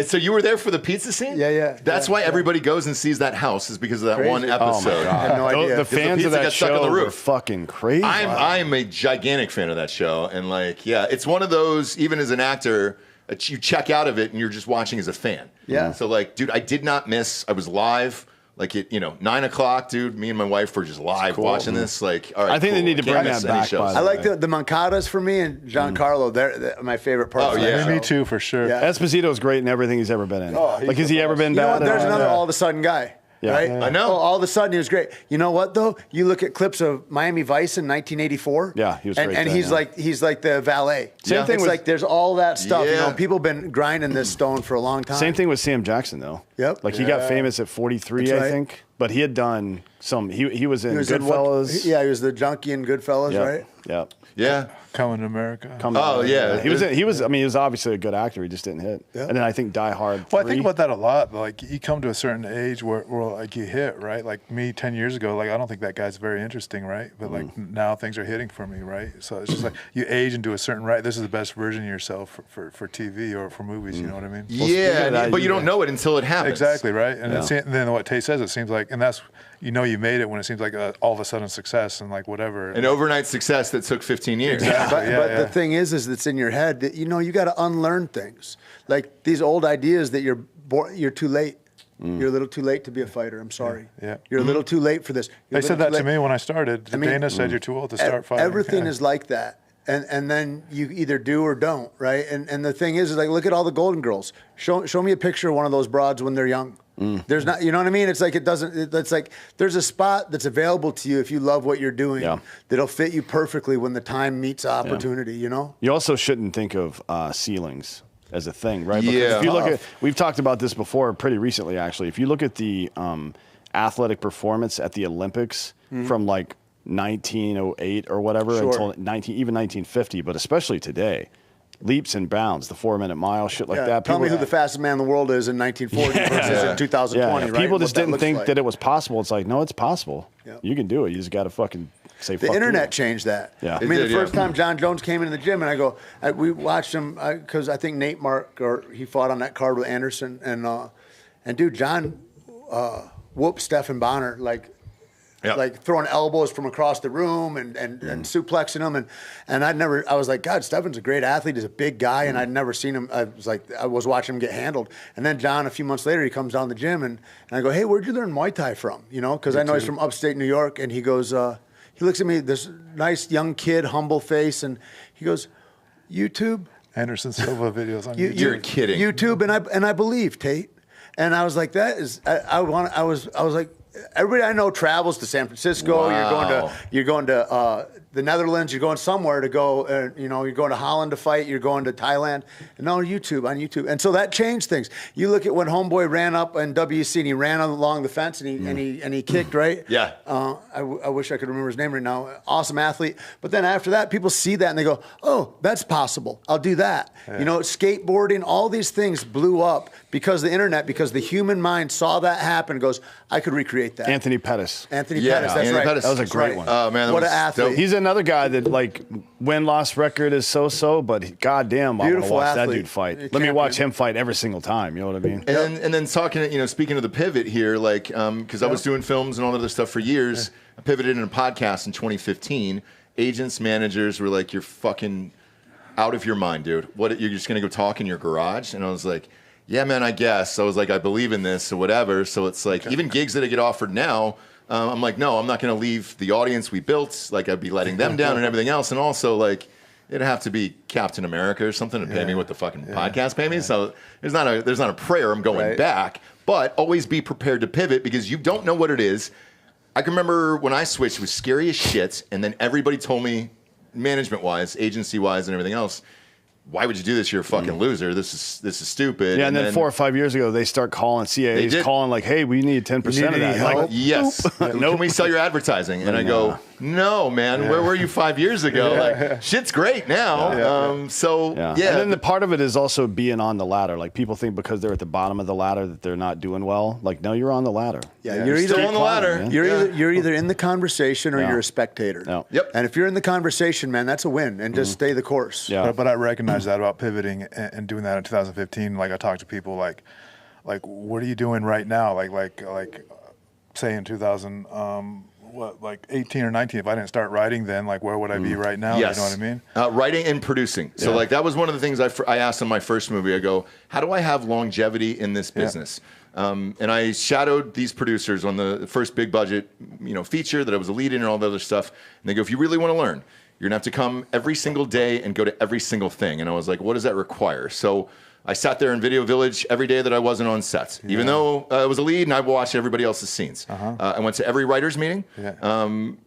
So you were there for the pizza scene? Yeah. That's why everybody goes and sees that house, is because of that one episode. Oh my God. I had no idea. The fans of that show were fucking crazy. I'm a gigantic fan of that show, and like, yeah, it's one of those, even as an actor, that you check out of it and you're just watching as a fan. Yeah. So like, dude, I did not miss. I was live. Like, 9 o'clock, dude, me and my wife were just live watching this. Like, all right, I think they need to bring that back, by the way. I like the Moncadas for me and Giancarlo. They're my favorite part. Oh, yeah. Me too, for sure. Yeah. Esposito's great in everything he's ever been in. Oh, like, has he ever been bad? There's another all of a sudden guy. Yeah. Right? I know. All of a sudden he was great. You know what though? You look at clips of Miami Vice in 1984. Yeah, he was great. And then, he's like the valet. Same thing it's with, like there's all that stuff. Yeah. You know, people have been grinding this stone for a long time. Same thing with Sam Jackson though. Yep. Like he got famous at 43, That's I right. think. But he had done some. He was in He was in Goodfellas. he was the junkie in Goodfellas, Yep. right? Yep. Yeah. Coming to America. Oh, yeah. He was. I mean, he was obviously a good actor. He just didn't hit. Yeah. And then I think Die Hard 3. Well, I think about that a lot. Like, you come to a certain age where like you hit, right? Like me 10 years ago, like I don't think that guy's very interesting, right? But like now things are hitting for me, right? So it's just like you age into a certain right. This is the best version of yourself for TV or for movies. You know what I mean? Yeah, but you don't know it until it happens. Exactly, right? And then what Tait says, it seems like, and that's, you made it when it seems like all of a sudden success and like whatever. An overnight success that took 15 years. But the thing is it's in your head that you got to unlearn things. Like these old ideas that you're too late. You're a little too late to be a fighter. I'm sorry. Yeah. You're a little too late for this. They said that to me when I started. Dana said you're too old to start fighting. Everything is like that. And then you either do or don't, right? And the thing is like, look at all the Golden Girls. Show me a picture of one of those broads when they're young. There's not, you know what I mean? It's like it's like there's a spot that's available to you if you love what you're doing that'll fit you perfectly when the time meets opportunity, You also shouldn't think of ceilings as a thing, right? Because Yeah. if you look at, we've talked about this before pretty recently, actually. If you look at the athletic performance at the Olympics from like 1908 or whatever until even 1950, but especially today, leaps and bounds, the 4-minute mile, shit like that. Tell me who the fastest man in the world is in 1940 versus in 2020, right? People just didn't think that it it was possible. It's like, no, it's possible. Yeah. You can do it. You just got to fucking say The fuck internet you. changed that. Yeah. I mean, It the did, first time John Jones came into the gym, and I go, we watched him because I think Nate Mark, or he fought on that card with Anderson, and dude, John whooped Stephen Bonner like throwing elbows from across the room and suplexing him, and I was like, God, Stefan's a great athlete. He's a big guy, and I'd never seen him. I was watching him get handled, and then John, a few months later, he comes down the gym, and I go, hey, where'd you learn Muay Thai from? Because I know he's from upstate New York, and he goes, he looks at me, this nice young kid, humble face, and he goes, YouTube. Anderson Silva videos on YouTube. You're kidding. YouTube, and I believe Tait, and I was like, that is, I was like. Everybody I know travels to San Francisco. Wow. You're going to the Netherlands, you're going somewhere to go, you know, you're going to Holland to fight, you're going to Thailand, and on YouTube. And so that changed things. You look at when Homeboy ran up in WC and he ran along the fence and he kicked, right? Yeah. I wish I could remember his name right now. Awesome athlete. But then after that, people see that and they go, oh, that's possible. I'll do that. Yeah. You know, skateboarding, all these things blew up because of the internet, because the human mind saw that happen and goes, I could recreate that. Anthony Pettis. Pettis, that's Anthony right. Pettis. That was a great one. Oh, man. What an athlete. He's another guy that, like, win-loss record is so-so, but goddamn, I want to Beautiful watch athlete. that dude fight. Let me watch him fight every single time, you know what I mean? And then talking, you know, speaking of the pivot here, like, because I was doing films and all that other stuff for years, I pivoted in a podcast in 2015. Agents, managers were like, you're fucking out of your mind, dude. What, you're just going to go talk in your garage? And I was like, yeah, man, I guess. I was like, I believe in this or whatever. So it's like, even gigs that I get offered now, I'm like, no, I'm not going to leave the audience we built. Like, I'd be letting them down and everything else. And also, like, it'd have to be Captain America or something to pay me what the fucking podcast pay me. So there's not a prayer I'm going back. But always be prepared to pivot because you don't know what it is. I can remember when I switched, it was scary as shit. And then everybody told me, management-wise, agency-wise, and everything else, why would you do this? You're a fucking loser. This is stupid. Yeah, and then 4 or 5 years ago, they start calling, CAA's calling like, hey, we need 10% of that. Like, yes. Can we sell your advertising? And I go, no, man. Where were you 5 years ago? Like, shit's great now. So, And then the part of it is also being on the ladder. Like, people think because they're at the bottom of the ladder that they're not doing well. Like, no, you're on the ladder. Yeah, you're either still on the ladder. Man. You're either in the conversation or you're a spectator. No. Yep. And if you're in the conversation, man, that's a win. And just stay the course. Yeah. But I recognize that about pivoting and doing that in 2015. Like, I talked to people like what are you doing right now? Like say in 2000, 18 or 19, if I didn't start writing then, like, where would I be right now? Yes. You know what I mean? Writing and producing. So, like, that was one of the things I asked in my first movie. I go, how do I have longevity in this business? And I shadowed these producers on the first big budget, you know, feature that I was a lead in and all the other stuff. And they go, if you really want to learn, you're going to have to come every single day and go to every single thing. And I was like, what does that require? So I sat there in Video Village every day that I wasn't on set, even though I was a lead and I watched everybody else's scenes. I went to every writer's meeting.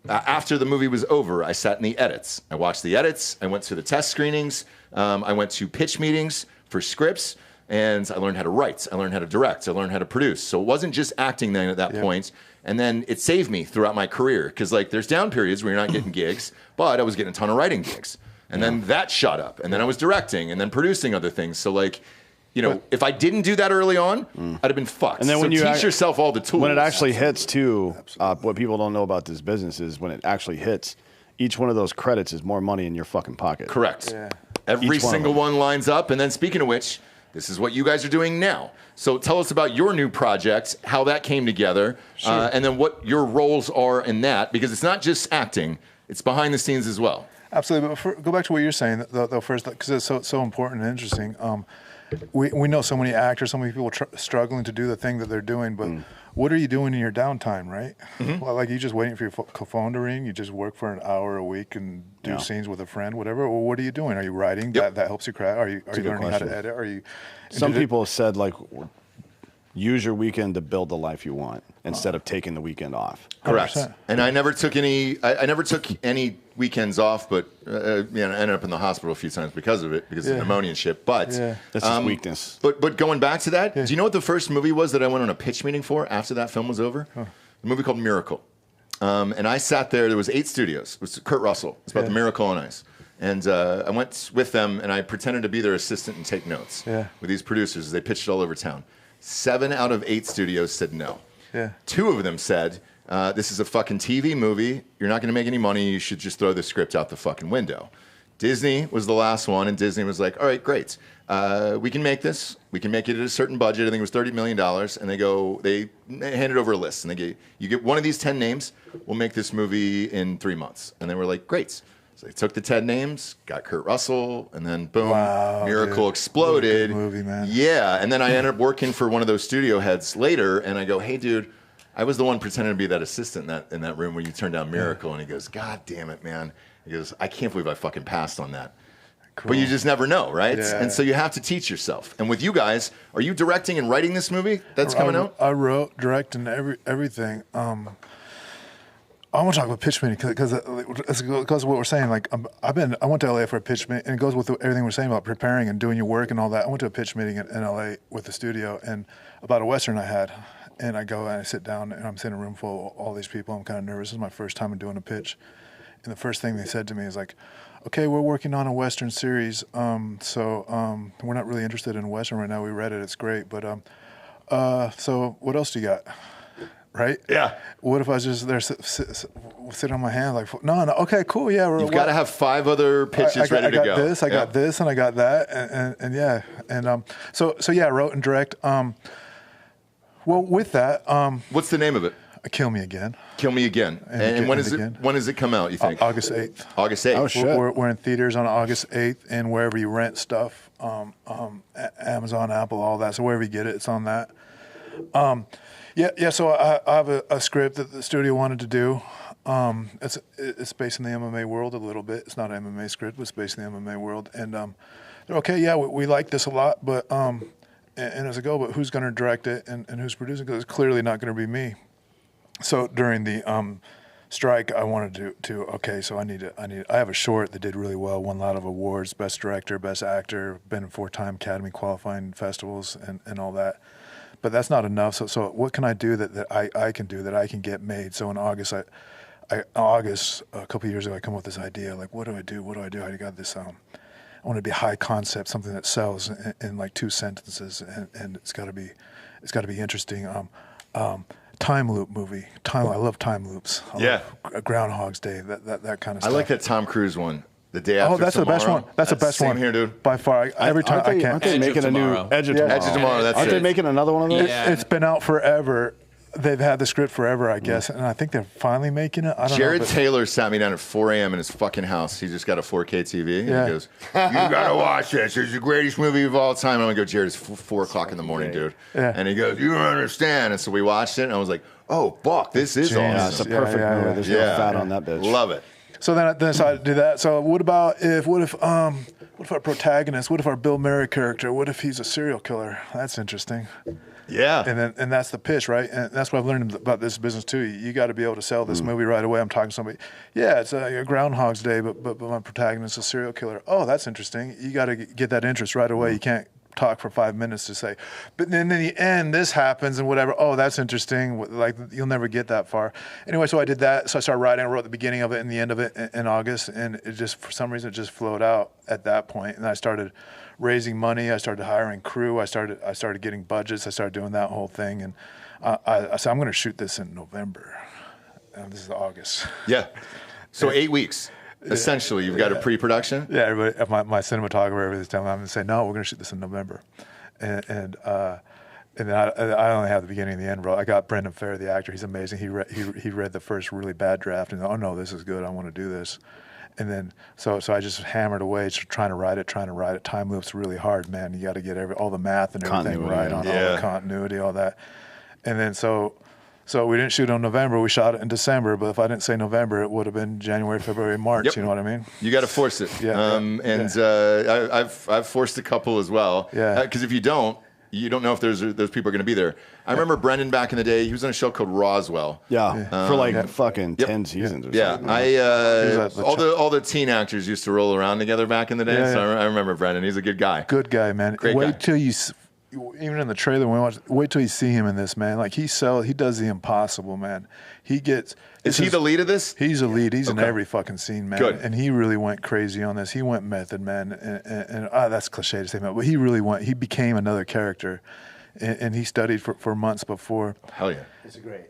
After the movie was over, I sat in the edits. I watched the edits. I went to the test screenings. I went to pitch meetings for scripts. And I learned how to write. I learned how to direct. I learned how to produce. So it wasn't just acting then at that point. And then it saved me throughout my career. Because, like, there's down periods where you're not getting gigs, but I was getting a ton of writing gigs. And then that shot up. And then I was directing and then producing other things. So, like, you know, if I didn't do that early on, I'd have been fucked. And then when you you teach yourself all the tools. When it actually hits, too, what people don't know about this business is when it actually hits, each one of those credits is more money in your fucking pocket. Correct. Every single one lines up. And then, speaking of which, this is what you guys are doing now. So tell us about your new project, how that came together, and then what your roles are in that, because it's not just acting, it's behind the scenes as well. Absolutely. But go back to what you're saying, though first, because it's so important and interesting. We know so many actors, so many people struggling to do the thing that they're doing, but what are you doing in your downtime, right? Well, like, you just waiting for your phone to ring, you just work for an hour a week and do scenes with a friend, whatever. Well, what are you doing? Are you writing? That helps you craft? Are you learning how to edit? Are you? Some people have said, like, use your weekend to build the life you want instead of taking the weekend off. Correct. 100%. And I never took any. I never took any weekends off, but you know, I ended up in the hospital a few times because of it, because of pneumonia and shit. But that's just weakness. But going back to that, do you know what the first movie was that I went on a pitch meeting for after that film was over? A movie called Miracle. And I sat there. There was 8 studios. It was Kurt Russell. It's about the Miracle on Ice. And I went with them, and I pretended to be their assistant and take notes with these producers as they pitched it all over town. 7 out of 8 studios said no. 2 of them said, this is a fucking TV movie. You're not going to make any money. You should just throw the script out the fucking window. Disney was the last one, and Disney was like, all right, great. We can make this. We can make it at a certain budget. I think it was $30 million. And they handed over a list. And they gave, you get one of these 10 names, we'll make this movie in 3 months. And they were like, great. So they took the 10 names, got Kurt Russell, and then boom, Miracle exploded. What a good movie, man. Yeah, and then I ended up working for one of those studio heads later, and I go, hey, dude, I was the one pretending to be that assistant in that room when you turned down Miracle. And he goes, God damn it, man. He goes, I can't believe I fucking passed on that. Cool. But you just never know, right? Yeah. And so you have to teach yourself. And with you guys, are you directing and writing this movie that's coming out? I wrote, direct, and everything. I want to talk about pitch meeting because it goes with what we're saying. Like I went to LA for a pitch meeting, and it goes with everything we're saying about preparing and doing your work and all that. I went to a pitch meeting in LA with the studio and about a Western I had, and I go and I sit down and I'm sitting in a room full of all these people. I'm kind of nervous. This is my first time doing a pitch, and the first thing they said to me is like, "Okay, we're working on a Western series, so we're not really interested in Western right now. We read it, it's great, but so what else do you got?" Right? Yeah. What if I was just there sit on my hand like, no, okay, cool, yeah. You've got to have 5 other pitches ready to go. I got this, I got this, and I got that, and yeah, and so yeah, wrote and direct. Well, with that, what's the name of it? Kill Me Again. Kill Me Again. And when does it come out, you think? August 8th. August 8th. Oh, shit. We're in theaters on August 8th, and wherever you rent stuff, Amazon, Apple, all that. So wherever you get it, it's on that. Yeah. So I have a script that the studio wanted to do. It's based in the MMA world a little bit. It's not an MMA script, but it's based in the MMA world. And they're okay. Yeah, we like this a lot, but and as I go, but who's going to direct it and who's producing? Because it's clearly not going to be me. So during the strike, I wanted to. Okay, so I have a short that did really well, won a lot of awards, best director, best actor, been in 4-time Academy qualifying festivals and all that. But that's not enough. So what can I do that I can do that I can get made? So in August, a couple of years ago, I come up with this idea like, what do I do? I got this. I want it to be high concept, something that sells in like 2 sentences, and it's got to be interesting. Time loop movie. I love time loops. I love Groundhog's Day. That kind of stuff. I like that Tom Cruise one. The Day After Tomorrow. That's the best one. That's the best one. Same here, dude. By far. Every time I can. Aren't they making a new Edge of Tomorrow? Edge of Tomorrow, that's Aren't it. they making another one of those? Yeah. It's been out forever. They've had the script forever, I guess, and I think they're finally making it. I don't Jared know. Taylor sat me down at 4 a.m. in his fucking house. He just got a 4K TV. And Yeah. he goes, "You gotta watch this. It's the greatest movie of all time." And I go, "Jared, it's 4 o'clock in the morning, dude." Yeah. And he goes, "You don't understand." And so we watched it, and I was like, "Oh, fuck, this is Genius. Yeah, it's a awesome." perfect Yeah. movie. There's no fat on that bitch. Love it. So then I decided to do that. So what if our protagonist? What if our Bill Murray character? What if he's a serial killer? That's interesting. Yeah. And that's the pitch, right? And that's what I've learned about this business too. You got to be able to sell this movie right away. I'm talking to somebody. Yeah, it's a Groundhog's Day, but my protagonist is a serial killer. Oh, that's interesting. You got to get that interest right away. You can't talk for 5 minutes to say, but then in the end this happens and whatever. Oh, that's interesting. Like you'll never get that far. Anyway, so I did that. So I started writing. I wrote the beginning of it and the end of it in August, and it just for some reason it just flowed out at that point. And I started raising money. I started hiring crew. I started getting budgets. I started doing that whole thing. And I said, I'm going to shoot this in November. And this is August. Yeah. So 8 weeks. Essentially, you've got a pre-production? Yeah, everybody, my cinematographer, everybody's telling me, I'm going to say, no, we're going to shoot this in November. And then I only have the beginning and the end, bro. I got Brendan Fair, the actor. He's amazing. He read the first really bad draft and, oh, no, this is good. I want to do this. And then, so I just hammered away, trying to write it. Time loops really hard, man. You got to get all the math and everything right on all the continuity, all that. And then, so we didn't shoot in November. We shot it in December. But if I didn't say November, it would have been January, February, March. Yep. You know what I mean? You got to force it. I've forced a couple as well. Yeah. Because if you don't know if those people are going to be there. I remember Brendan back in the day. He was on a show called Roswell. Yeah. For fucking 10 seasons or something. All the teen actors used to roll around together back in the day. So I remember Brendan. He's a good guy. Good guy, man. Great guy. Wait till you. Even in the trailer, when we watch, wait till you see him in this, man. Like he does the impossible, man. Is he the lead of this? He's a lead. He's in every fucking scene, man. Good. And he really went crazy on this. He went method, man. And that's cliche to say, man, but he became another character, and he studied for months before. Hell yeah. It's great.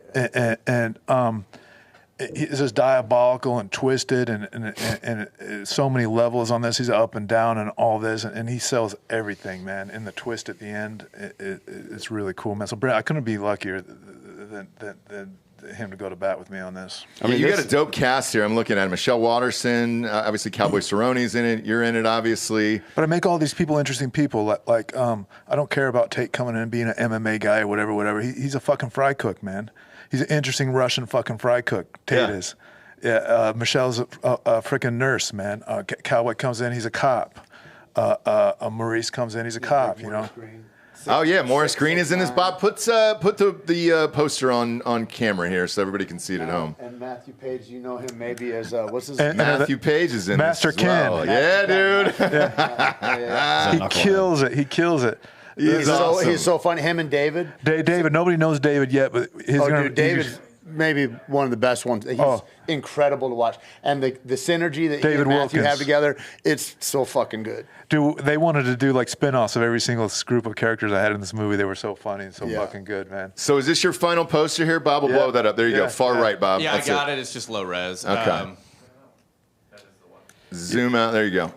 And it's just diabolical and twisted and so many levels on this. He's up and down and all this, and he sells everything, man. And the twist at the end, it's really cool, man. So Brent, I couldn't be luckier than him to go to bat with me on this. I mean, you got a dope cast here. I'm looking at Michelle Watterson, obviously Cowboy Cerrone's in it. You're in it, obviously. But I make all these people interesting people. Like I don't care about Tait coming in and being an MMA guy or whatever. He's a fucking fry cook, man. He's an interesting Russian fucking fry cook. Tait is. Yeah, Michelle's a freaking nurse, man. Cowboy comes in, he's a cop. Maurice comes in, he's a cop, you know. Oh yeah, Morris Green is in this. Bob, put the poster on camera here so everybody can see it at home. And Matthew Page, you know him maybe as what's his And- name? Matthew Page is in Master this as well. Ken. Yeah, dude. He kills it. He kills it. He's awesome. he's so funny. Him and David. David, nobody knows David yet, but he's Oh, gonna. dude, David's maybe one of the best ones. He's incredible to watch, and the synergy that he David and Matthew Wilkins. have together, it's so fucking good. Dude, they wanted to do like spin-offs of every single group of characters I had in this movie. They were so funny and so fucking good, man. So is this your final poster here? Bob will blow that up. There you go. Far right, Bob. Yeah, That's I got it. It's just low res. Okay. Zoom out. There you go.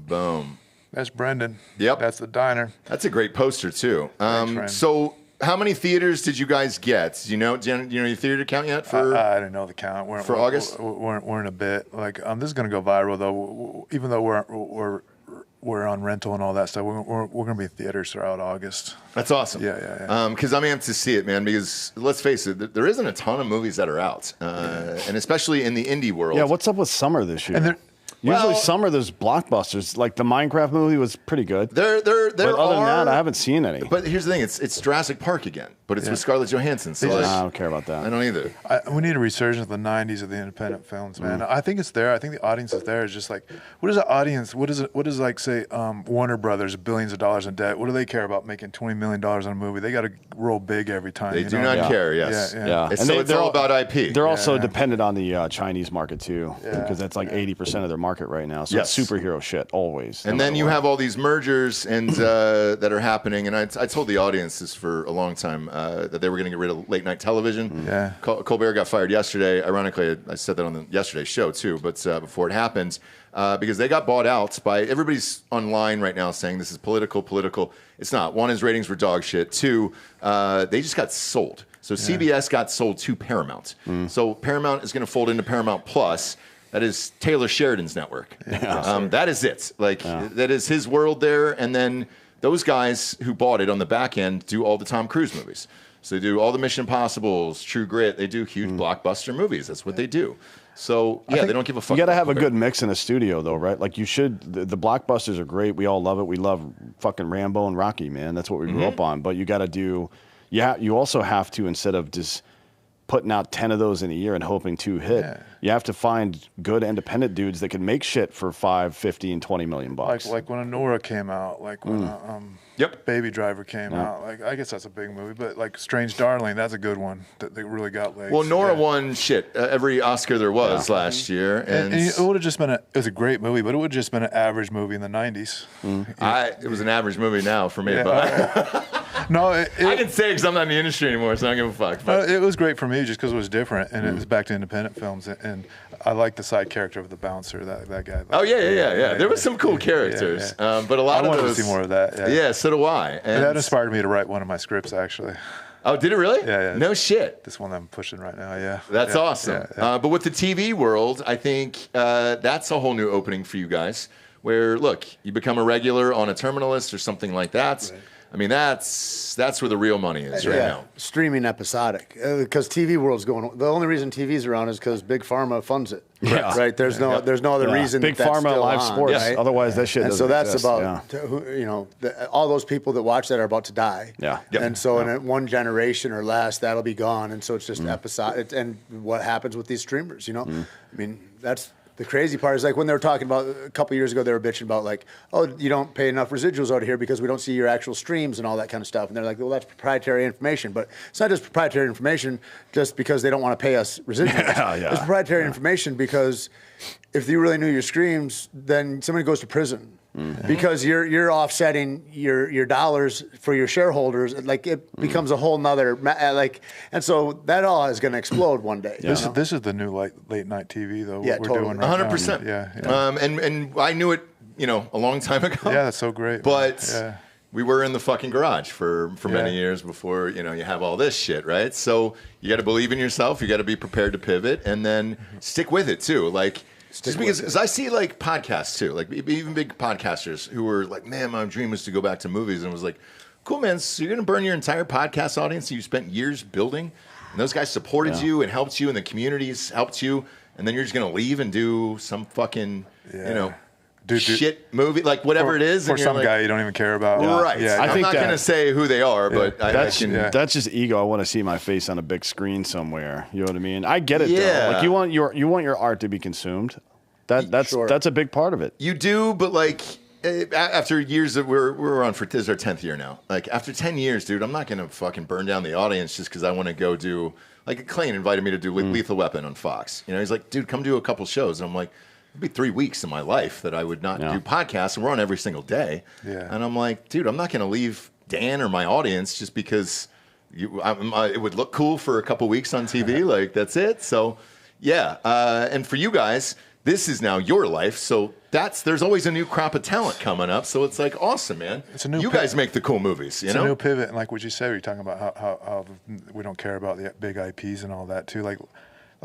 Boom. That's Brendan. Yep. That's the diner. That's a great poster too. friend. So how many theaters did you guys get? Do you know your theater count yet for? I didn't know the count. For August? We're in a bit. Like this is gonna go viral though. Even though we're on rental and all that stuff, we're gonna be in theaters throughout August. That's awesome. Yeah. Because I'm amped to see it, man. Because let's face it, there isn't a ton of movies that are out, and especially in the indie world. Yeah, what's up with summer this year? And Usually summer there's blockbusters. Like the Minecraft movie was pretty good. There But other than that, I haven't seen any. But here's the thing: it's Jurassic Park again, but it's with Scarlett Johansson. So I don't care about that. I don't either. We need a resurgence of the '90s of the independent films, man. I think it's there. I think the audience is there. It's just like, what is the audience? What is like, say, Warner Brothers, billions of dollars in debt? What do they care about making $20 million on a movie? They got to roll big every time. They do not care. Yes. Yeah. It's all about IP. They're also dependent on the Chinese market too, because that's like 80% of their market right now. So it's superhero shit always. And then you have all these mergers and that are happening. And I told the audience this for a long time that they were going to get rid of late night television. Yeah. Colbert got fired yesterday. Ironically, I said that on the yesterday's show too. But before it happened, because they got bought out by everybody's online right now saying this is political. It's not. One is ratings were dog shit. Two, they just got sold. So CBS got sold to Paramount. So Paramount is going to fold into Paramount Plus. That is Taylor Sheridan's network. That is it. That is his world there. And then those guys who bought it on the back end do all the Tom Cruise movies. So they do all the Mission Impossibles, True Grit. They do huge blockbuster movies. That's what they do. So, they don't give a fuck. You got to have a good mix in a studio, though, right? Like, you should. The blockbusters are great. We all love it. We love fucking Rambo and Rocky, man. That's what we grew up on. But you got to do. You also have to, instead of just putting out 10 of those in a year and hoping to hit, you have to find good independent dudes that can make shit for $5, $50, and $20 million bucks. Like when Anora came out, like when Baby Driver came out. Like I guess that's a big movie, but like Strange Darling, that's a good one that they really got legs. Well, Nora won every Oscar there was last year, and it would have just been it was a great movie, but it would have just been an average movie in the '90s. It was an average movie now for me, but no, I can say because I'm not in the industry anymore, so I don't give a fuck. But it was great for me just because it was different, and it was back to independent films, and I like the side character of the bouncer, that guy. Oh yeah. There was some cool characters, but a lot I of wanted those. To see more of that. Yeah, so do I. And that inspired me to write one of my scripts, actually. Oh, did it really? Yeah. No shit. This one I'm pushing right now, yeah. That's awesome. Yeah. But with the TV world, I think that's a whole new opening for you guys where, look, you become a regular on a Terminalist or something like that. Right. I mean, that's where the real money is right now. Streaming episodic. Because TV world's going. The only reason TV's around is because Big Pharma funds it. Yeah. Right. There's no other reason. Big that's Pharma still live on, sports. Right? Otherwise, that shit and doesn't so that's exist. about all those people that watch that are about to die. Yeah. And so in one generation or less, that'll be gone. And so it's just episodic. And what happens with these streamers? I mean, that's. The crazy part is like when they were talking about a couple years ago, they were bitching about like, oh, you don't pay enough residuals out here because we don't see your actual streams and all that kind of stuff. And they're like, well, that's proprietary information. But it's not just proprietary information just because they don't want to pay us residuals. It's proprietary information because if you really knew your streams, then somebody goes to prison. Because you're offsetting your dollars for your shareholders, like it becomes a whole nother and so that all is going to explode one day. This is the new late night TV though. Yeah, we're totally. doing right 100%. Now. And I knew it, a long time ago. Yeah, that's so great. But we were in the fucking garage for many years before you have all this shit, right? So you got to believe in yourself. You got to be prepared to pivot and then stick with it too. Just because I see like podcasts too, like even big podcasters who were like, man, my dream was to go back to movies, and it was like, cool, man. So you're gonna burn your entire podcast audience that you spent years building, and those guys supported you and helped you, and the communities helped you, and then you're just gonna leave and do some fucking, shit movie, like whatever it is. For some guy you don't even care about. Right. Yeah, I'm not going to say who they are, but that's just ego. I want to see my face on a big screen somewhere. You know what I mean? I get it though. Like you want your art to be consumed. That's a big part of it. You do, but like after years that we're on for, this is our 10th year now. Like after 10 years, dude, I'm not going to fucking burn down the audience just because I want to go do, like Clayton invited me to do Lethal Weapon on Fox. You know, he's like, dude, come do a couple shows. And I'm like, it'd be 3 weeks in my life that I would not do podcasts, and we're on every single day. Yeah. And I'm like, dude, I'm not going to leave Dan or my audience just because it would look cool for a couple weeks on TV. Like, that's it. So, yeah. And for you guys, this is now your life. So there's always a new crop of talent coming up. So it's like awesome, man. It's a new guys make the cool movies. You know? A new pivot. And like what you said, you're talking about how we don't care about the big IPs and all that too. Like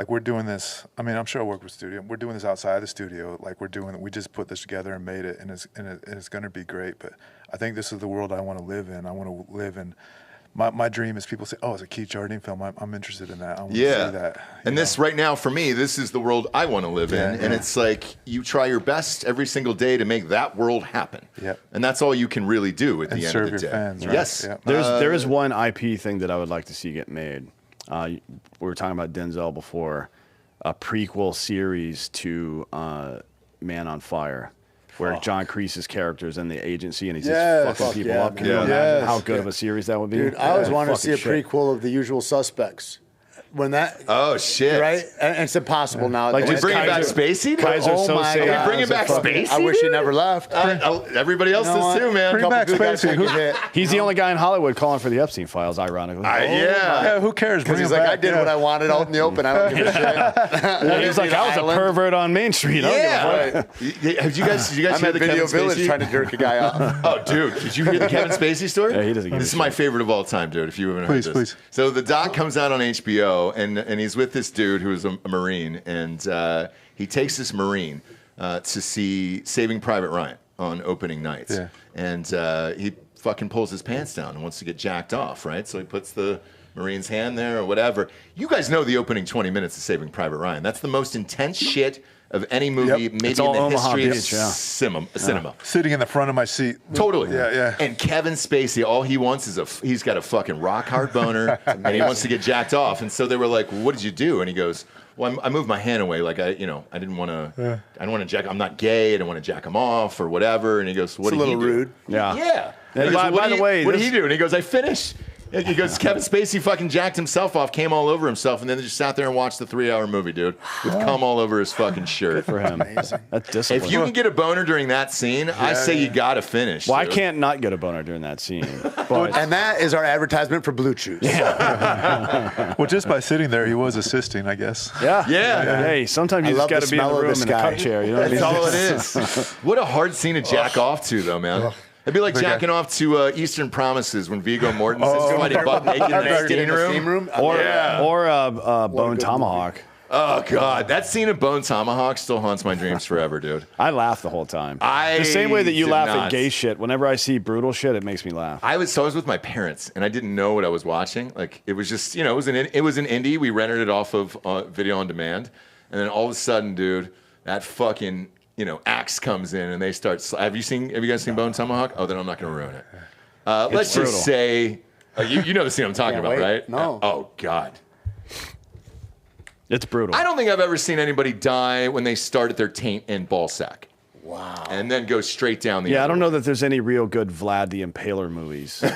we're doing this. I mean, I'm sure I work with studio. We're doing this outside the studio. Like we just put this together and made it, and it's going to be great. But I think this is the world I want to live in. I want to live in. My dream is people say, "Oh, it's a Keith Jardine film. I'm interested in that. I want to see that." And this right now for me, this is the world I want to live in. And it's like you try your best every single day to make that world happen. Yep. And that's all you can really do at the end of the day. Serve your fans, right? Yes. Yep. There is one IP thing that I would like to see get made. We were talking about Denzel before. A prequel series to Man on Fire, where John Kreese's character is in the agency and he's just fucking people up. Can you imagine how good of a series that would be? Dude, I always wanted to see a prequel of The Usual Suspects. When that shit, right? And it's impossible now. Like, we bringing back Spacey? Kaiser Are we bringing back Spacey? I wish he never left. Everybody else does too, man. Bring back Spacey. He's the only guy in Hollywood calling for the Epstein files, ironically. Who cares? Because he's like, I did what I wanted out in the open. I don't give a shit. He's like, I was a pervert on Main Street. Yeah. Have you guys hear the Video Kevin Village Spacey? trying to jerk a guy off. Oh, dude, did you hear the Kevin Spacey story? Yeah, he doesn't give a This is shit. my favorite of all time, dude. If you haven't heard this. Please. So the doc comes out on HBO, and he's with this dude who is a Marine, and he takes this Marine to see Saving Private Ryan on opening nights. Yeah. And he fucking pulls his pants down and wants to get jacked off, right? So he puts the Marine's hand there or whatever. You guys know the opening 20 minutes of Saving Private Ryan. That's the most intense shit of any movie, maybe in the history of cinema. Sitting in the front of my seat. Totally. Yeah. And Kevin Spacey, all he wants is he's got a fucking rock hard boner, and he wants to get jacked off. And so they were like, well, "What did you do?" And he goes, "Well, I moved my hand away, like I didn't want to. I don't want to jack. I'm not gay. I don't want to jack him off or whatever." And he goes, "What did he do?" It's a little rude. Yeah. And by the way, what did he do? And he goes, "I finished." And he goes, Kevin Spacey fucking jacked himself off, came all over himself, and then just sat there and watched the 3-hour movie, dude, with cum all over his fucking shirt. Good for him. That's discipline. If you can get a boner during that scene, I say you gotta finish. Well, dude. I can't not get a boner during that scene. But And that is our advertisement for Blue Chews. Well, just by sitting there, he was assisting, I guess. Yeah. Hey, sometimes you just got to be in the room in a cup chair. You know what I mean? That's all it is. What a hard scene to jack off to, though, man. It'd be like jacking off to Eastern Promises when Viggo Mortensen's fighting butt naked in the steam room. Or Bone Tomahawk. Oh, God. That scene of Bone Tomahawk still haunts my dreams forever, dude. I laugh the whole time. The same way that you laugh at gay shit. Whenever I see brutal shit, it makes me laugh. I was with my parents, and I didn't know what I was watching. Like, it was just, it was an indie. We rented it off of video on demand. And then all of a sudden, dude, that fucking... Axe comes in and they start. Have you guys seen Bone Tomahawk? Oh, then I'm not going to ruin it. Let's just say, you know the scene I'm talking about, right? No. Oh God. It's brutal. I don't think I've ever seen anybody die when they start at their taint and ball sack. Wow. And then go straight down the. Yeah, I don't know that there's any real good Vlad the Impaler movies. You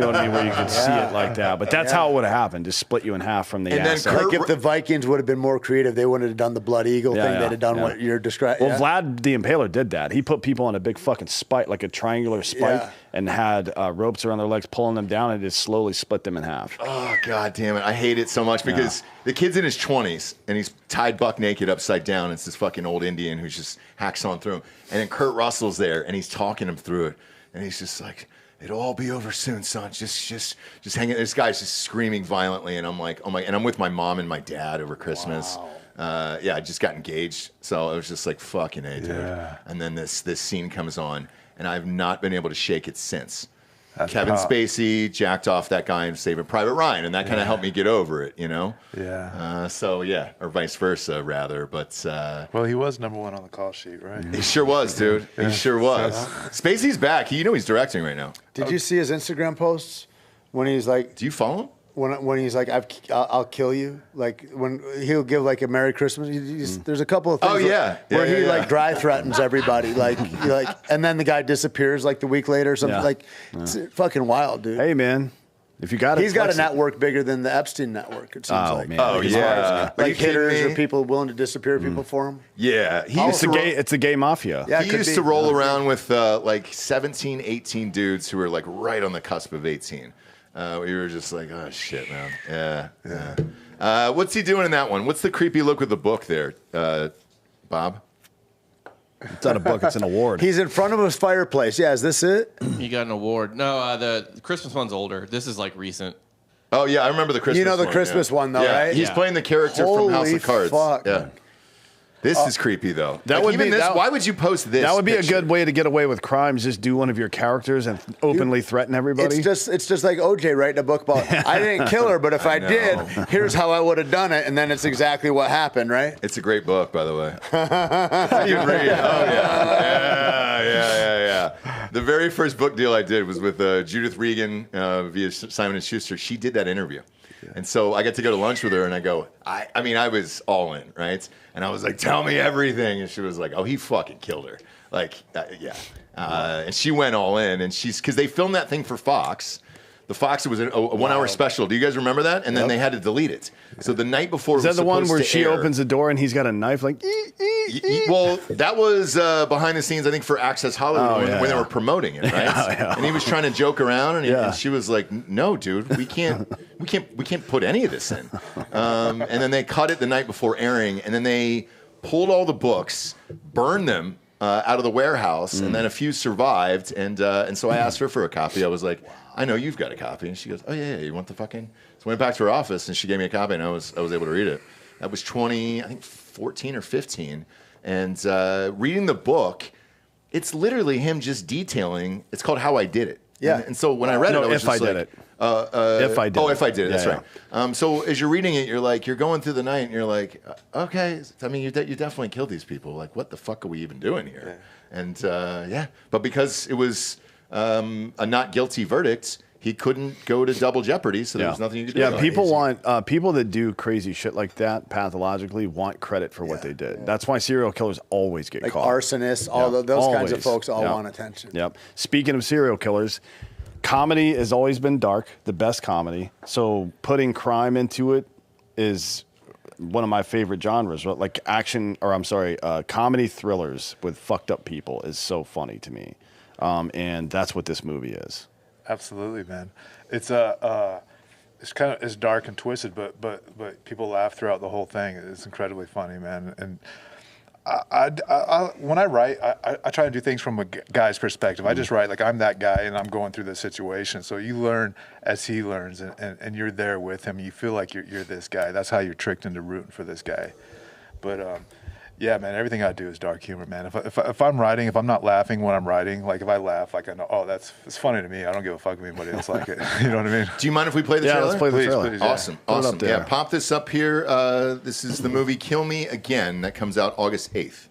know what I mean? Where you could see it like that. But that's how it would have happened. Just split you in half from the ass. Like if the Vikings would have been more creative, they wouldn't have done the Blood Eagle thing. They'd have done what you're describing. Well, Vlad the Impaler did that. He put people on a big fucking spike, like a triangular spike, and had ropes around their legs, pulling them down, and just slowly split them in half. Oh, God damn it. I hate it so much because the kid's in his 20s, and he's tied buck naked upside down. It's this fucking old Indian who just hacks on through him. And then Kurt Russell's there, and he's talking him through it. And he's just like, it'll all be over soon, son. Just hang it. This guy's just screaming violently, and I'm like, oh my, and I'm with my mom and my dad over Christmas. Wow. I just got engaged, so I was just like, fucking A, dude. Yeah. And then this scene comes on, and I've not been able to shake it since. Kevin Spacey jacked off that guy in Saving Private Ryan, and that kind of helped me get over it, you know? Yeah. Or vice versa, rather. But well, he was number 1 on the call sheet, right? He sure was, dude. He sure was. Spacey's back. You know he's directing right now. Did you see his Instagram posts when he's like? Do you follow him? When he's like, I'll kill you, like when he'll give like a Merry Christmas. There's a couple of things where he like dry threatens everybody, like, and then the guy disappears like the week later or something. Like, it's fucking wild, dude. Hey, man, if you got it, he's got a network bigger than the Epstein network. It seems like. Man. Oh yeah, like hitters or people willing to disappear people for him. Yeah, it's the gay mafia. Yeah, he used to roll around with like 17, 18 dudes who were like right on the cusp of 18. We were just like, oh shit, man. Yeah. What's he doing in that one? What's the creepy look with the book there, Bob? It's not a book; it's an award. He's in front of his fireplace. Yeah, is this it? He got an award. No, the Christmas one's older. This is like recent. Oh yeah, I remember the Christmas. You know the one, Christmas one though, right? He's playing the character from House of Cards. Fuck. Yeah. This is creepy though. That would be why would you post this? That would be picture? a good way to get away with crimes. Just do one of your characters and openly threaten everybody. It's just like OJ writing a book about I didn't kill her, but if I did, here's how I would have done it, and then it's exactly what happened, right? It's a great book, by the way. You can read it. Oh yeah. The very first book deal I did was with Judith Regan via Simon & Schuster. She did that interview. And so I got to go to lunch with her, and I go, I was all in, right? And I was like, tell me everything. And she was like, oh, he fucking killed her. Like, yeah. And she went all in, and because they filmed that thing for Fox. The Fox, it was a 1 hour special. Do you guys remember that? And then they had to delete it. So the night before, is that the one where she opens the door and he's got a knife? Like, well, that was behind the snes, I think, for Access Hollywood when they were promoting it, right? And he was trying to joke around, and she was like, "No, dude, we can't put any of this in." And then they cut it the night before airing, and then they pulled all the books, burned them out of the warehouse, and then a few survived. And so I asked her for a copy. I was like, I know you've got a copy. And she goes, oh, yeah, you want the fucking... So I went back to her office, and she gave me a copy, and I was able to read it. That was 14 or 15. And reading the book, it's literally him just detailing... It's called How I Did It. Yeah. And so when I read it, I was just like... If I did it. Oh, If I Did It, that's right. So as you're reading it, you're going through the night, and you're like, okay, I mean, you definitely killed these people. Like, what the fuck are we even doing here? Yeah. And, but because it was... a not guilty verdict, he couldn't go to double jeopardy, so there was nothing you could do. Yeah, people that do crazy shit like that pathologically want credit for what they did. Yeah. That's why serial killers always get caught. Arsonists, those kinds of folks want attention. Yep. Speaking of serial killers, comedy has always been dark, the best comedy. So putting crime into it is one of my favorite genres. Like comedy thrillers with fucked up people is so funny to me. And that's what this movie is. Absolutely, man. It's it's dark and twisted, but people laugh throughout the whole thing. It's incredibly funny, man. And when I write, I try to do things from a guy's perspective. I just write like I'm that guy and I'm going through this situation. So you learn as he learns, and you're there with him. You feel like you're this guy. That's how you're tricked into rooting for this guy. But yeah, man, everything I do is dark humor, man. If I'm writing, if I'm not laughing when I'm writing, like if I laugh, like I know, it's funny to me. I don't give a fuck if anybody else like it. You know what I mean? Do you mind if we play the trailer? Yeah, let's play the trailer. Please, awesome. Yeah, pop this up here. This is the movie Kill Me Again that comes out August 8th.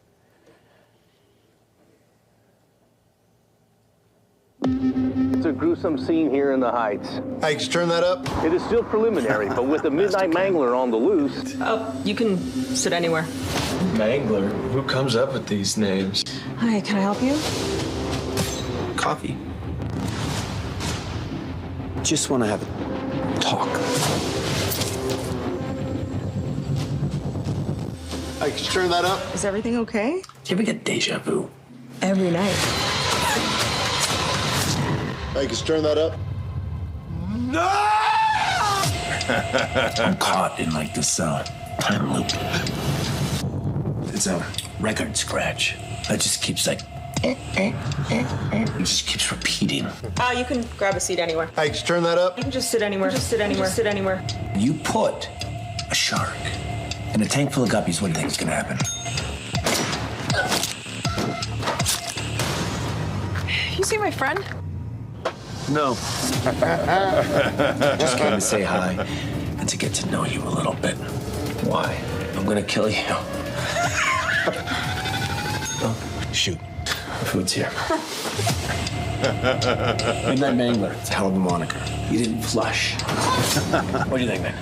It's a gruesome scene here in the Heights. Hey, could you turn that up? It is still preliminary, but with the Midnight Mangler on the loose... Oh, you can sit anywhere. Mangler? Who comes up with these names? Hi, can I help you? Coffee. Just want to have a talk. Hey, could you turn that up? Is everything okay? Do you ever get deja vu? Every night. Hey, could you turn that up? No! I'm caught in like this time loop. It's a record scratch that just keeps like, it just keeps repeating. You can grab a seat anywhere. Hey, could you turn that up? You can just sit anywhere. Just sit anywhere. Sit anywhere. You put a shark in a tank full of guppies, what do you think is gonna happen? You see my friend? No. Just came to say hi and to get to know you a little bit. Why? I'm gonna kill you. Oh, shoot. Food's here. Midnight Mangler. It's a hell of a moniker. You didn't flush. What do you think, man?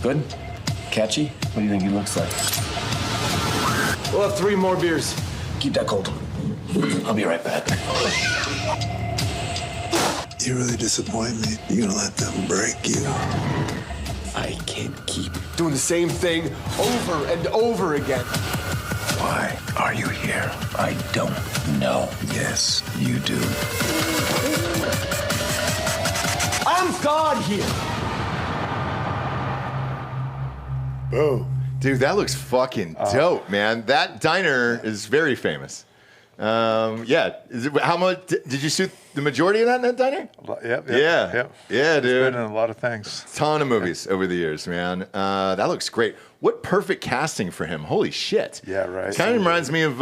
Good? Catchy? What do you think he looks like? We'll have 3 more beers. Keep that cold. I'll be right back. You really disappoint me. You're gonna let them break you. I can't keep doing the same thing over and over again. Why are you here? I don't know. Yes, you do. I'm God here. Boom. Dude, that looks fucking dope, man. That diner is very famous. Yeah. How much did you shoot the majority of that in that diner? Yep. Yeah, dude. It's been in a lot of things. Ton of movies over the years, man. That looks great. What perfect casting for him. Holy shit. Yeah, right. Kind of reminds me of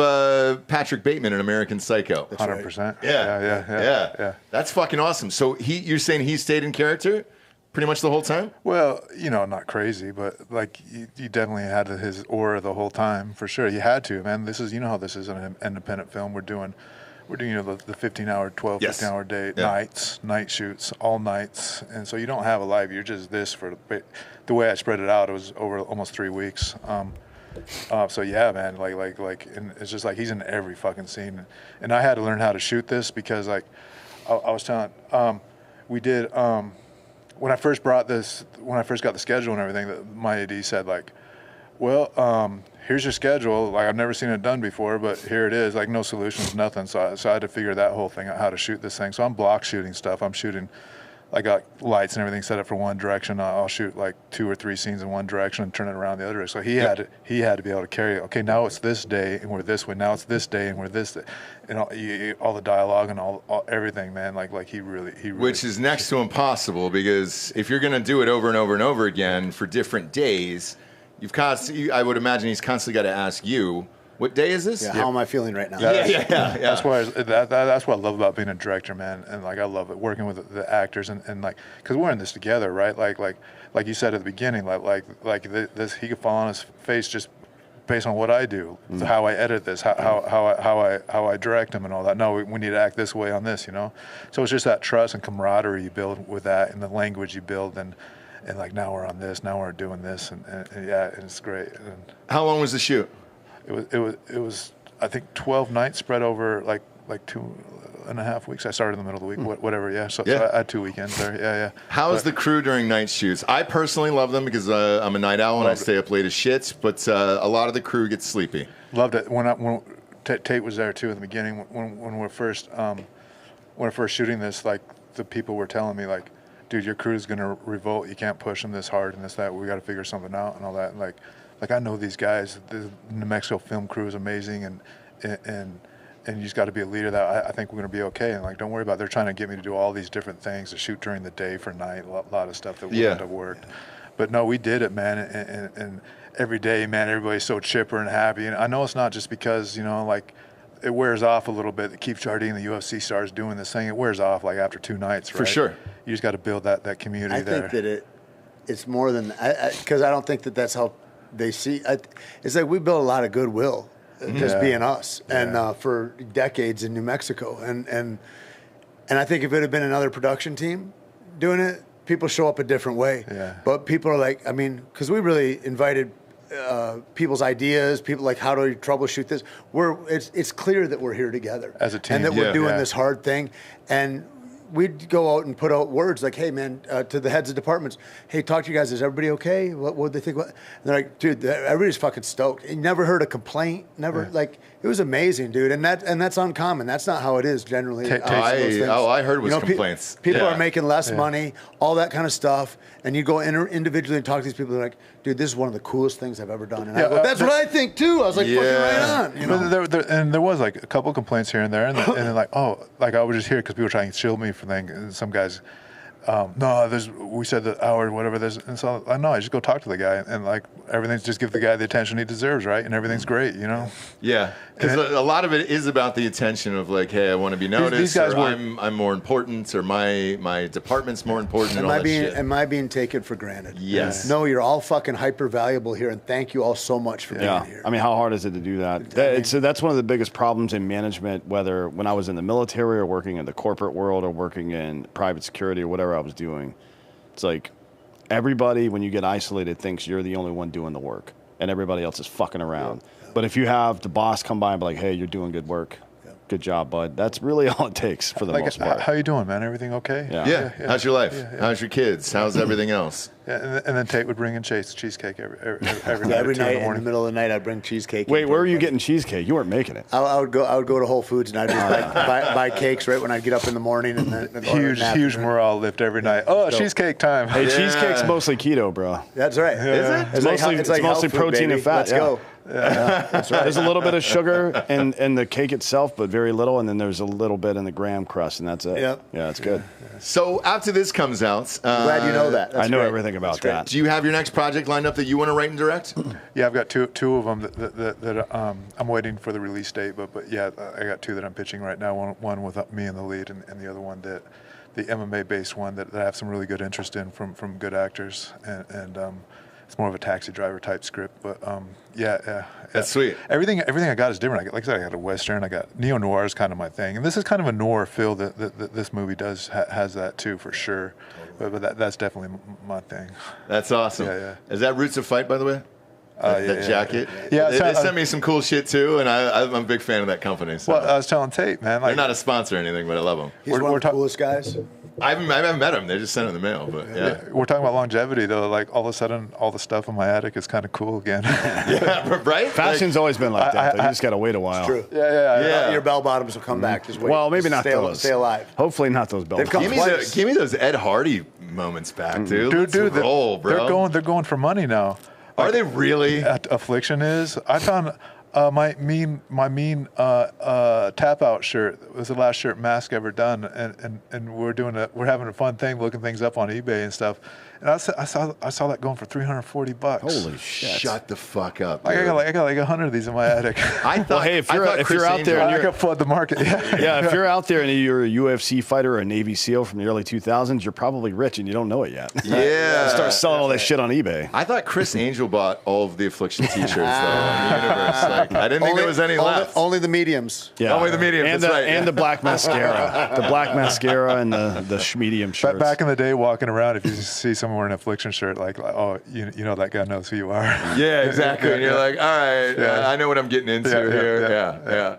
Patrick Bateman in American Psycho. 100%. Yeah. That's fucking awesome. So you're saying he stayed in character pretty much the whole time? Well, not crazy, but like you definitely had his aura the whole time for sure. You had to, man. This is, how this is an independent film. We're doing the 15-hour, 15-hour day night shoots, all nights, and so you don't have a live. You're just this for the way I spread it out. It was over almost 3 weeks. So yeah, man, like, and it's just like he's in every fucking scene, and I had to learn how to shoot this because I was telling, we did. When I first got the schedule and everything, my AD said well, here's your schedule. Like, I've never seen it done before, but here it is. Like, no solutions, nothing. So I had to figure that whole thing out, how to shoot this thing. So I'm block shooting stuff. I'm shooting, I got lights and everything set up for one direction. I'll shoot like 2 or 3 scenes in one direction and turn it around the other. So he had to be able to carry it. Okay, now it's this day and we're this way. Now it's this day and we're this day. And all the dialogue and all everything, man. Like he really. Which is next to impossible because if you're gonna do it over and over and over again for different days, I would imagine he's constantly got to ask you, what day is this? Yeah, how am I feeling right now? Yeah. That's why that's what I love about being a director, man. And like I love it working with the actors and like because we're in this together, right? Like you said at the beginning, like this he could fall on his face just based on what I do, how I edit this, how I direct him and all that. No, we need to act this way on this, So it's just that trust and camaraderie you build with that, and the language you build, and like now we're on this, now we're doing this, and yeah, and it's great. And how long was the shoot? It was I think 12 nights spread over like 2.5 weeks. I started in the middle of the week, whatever. Yeah, so I had 2 weekends there. Yeah. How is the crew during night shoots? I personally love them because I'm a night owl and I stay up late as shit. But a lot of the crew gets sleepy. Loved it when Tait was there too in the beginning when we're first shooting this. Like the people were telling me like, dude, your crew's gonna revolt. You can't push them this hard and this that. We got to figure something out and all that. And like I know these guys. The New Mexico film crew is amazing and you just got to be a leader. That I think we're going to be okay. And like, don't worry about it. They're trying to get me to do all these different things to shoot during the day for night. A lot of stuff that wouldn't have worked. But no, we did it, man. And every day, man, everybody's so chipper and happy. And I know it's not just because like it wears off a little bit. It keeps Jardine, the UFC stars, doing this thing. It wears off like after 2 nights, right? For sure. You just got to build that community there. I think that it's more than because I don't think that's how they see. It's like we built a lot of goodwill. Just being us, and for decades in New Mexico, and I think if it had been another production team doing it, people show up a different way. Yeah. But people are like, I mean, because we really invited people's ideas. People like, how do you troubleshoot this? It's clear that we're here together as a team, and that we're doing this hard thing, and we'd go out and put out words like, hey, man, to the heads of departments, hey, talk to you guys. Is everybody okay? What would they think? And they're like, dude, everybody's fucking stoked. You never heard a complaint. Never, like, it was amazing, dude. And that's uncommon. That's not how it is generally. I heard was complaints. People are making less money, all that kind of stuff. And you go individually and talk to these people. They're like, dude, this is one of the coolest things I've ever done. And I go, that's what I think, too. I was like, fucking right on. And there was like a couple complaints here and there. And then like, oh, like I was just here because people were trying to shield me from things. And some guys, No, we said the hour, whatever. And so I know I just go talk to the guy, and like everything's just give the guy the attention he deserves, right? And everything's great, you know. Yeah, because a lot of it is about the attention of like, hey, I want to be noticed. These guys I'm more important, or my department's more important. Am I being taken for granted? Yes. No, you're all fucking hyper valuable here, and thank you all so much for being here. I mean, how hard is it to do that? That's one of the biggest problems in management, whether when I was in the military or working in the corporate world or working in private security or whatever I was doing. It's like everybody, when you get isolated, thinks you're the only one doing the work, and everybody else is fucking around. Yeah. But if you have the boss come by and be like, hey, you're doing good work. Good job, bud. That's really all it takes for the most part. How you doing, man? Everything okay? Yeah. How's your life? How's your kids? How's everything else? Yeah, and then Tait would bring in cheesecake every night. Every night in the middle of the night, I'd bring cheesecake. Wait, where were you getting cheesecake? You weren't making it. I would go to Whole Foods and I'd just buy cakes right when I'd get up in the morning. And then huge morale lift every night. Oh, cheesecake time. Hey, cheesecake's mostly keto, bro. That's right. Is it? It's mostly protein and fat. Let's go. Yeah. That's right. There's a little bit of sugar in the cake itself, but very little, and then there's a little bit in the graham crust, and that's it. Yep. Yeah, it's good. So after this comes out, glad you know that. That's I know great. Everything about that. Do you have your next project lined up that you want to write and direct? Yeah, I've got two of them that I'm waiting for the release date, but yeah, I got two that I'm pitching right now. One with me in the lead, and the other one the MMA-based one that I have some really good interest in from good actors, and it's more of a taxi driver type script, but yeah. That's sweet. Everything I got is different. Like I said, I got a Western, I got neo-noir is kind of my thing, and this is kind of a noir feel that this movie has that too, for sure, but that's definitely my thing. That's awesome. Yeah. Is that Roots of Fight, by the way? That jacket? Yeah. They sent me some cool shit too, and I'm a big fan of that company. So. Well, I was telling Tait, man. They're not a sponsor or anything, but I love them. He's one of the coolest guys. I haven't met him. They just sent it in the mail, but yeah. We're talking about longevity, though. Like, all of a sudden, all the stuff in my attic is kind of cool again. Yeah, right? Fashion's always been like that. You just got to wait a while. It's true. Yeah. Your bell bottoms will come back. Just wait. Well, maybe not those. Stay alive. Hopefully not those bell bottoms. Give me those Ed Hardy moments back, dude. Dude, roll, bro. They're going for money now. Are they really? Affliction is. I found my mean tap out shirt. It was the last shirt mask ever done, and we're having a fun thing looking things up on eBay and stuff. And I saw that going for $340. Holy shit! Shut the fuck up. I got like 100 of these in my attic. I thought. Hey, if you're out there, I could flood the market. Yeah, if you're out there and you're a UFC fighter or a Navy SEAL from the early 2000s, you're probably rich and you don't know it yet. Yeah. Start selling all that shit on eBay. I thought Chris Angel bought all of the Affliction T-shirts though in the universe. Like, I didn't think there was any left. Only the mediums. Yeah. Only the mediums. And that's right. And the black mascara. The black mascara and the medium shirts. Back in the day, walking around, if you see someone wearing an Affliction shirt, like oh, you know that guy knows who you are. Yeah, exactly. And you're like, all right, I know what I'm getting into here. Yeah.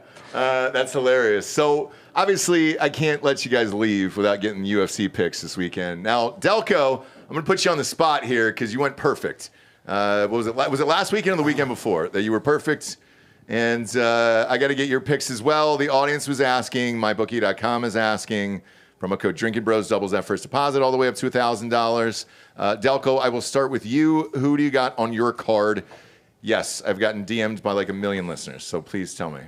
That's hilarious. So obviously, I can't let you guys leave without getting UFC picks this weekend. Now, Delco, I'm going to put you on the spot here because you went perfect. What was it? Was it last weekend or the weekend before that you were perfect? And I got to get your picks as well. The audience was asking. MyBookie.com is asking. Promo code Drinkin' Bros doubles that first deposit all the way up to $1,000. Delco, I will start with you. Who do you got on your card? Yes, I've gotten DM'd by like 1 million listeners, so please tell me.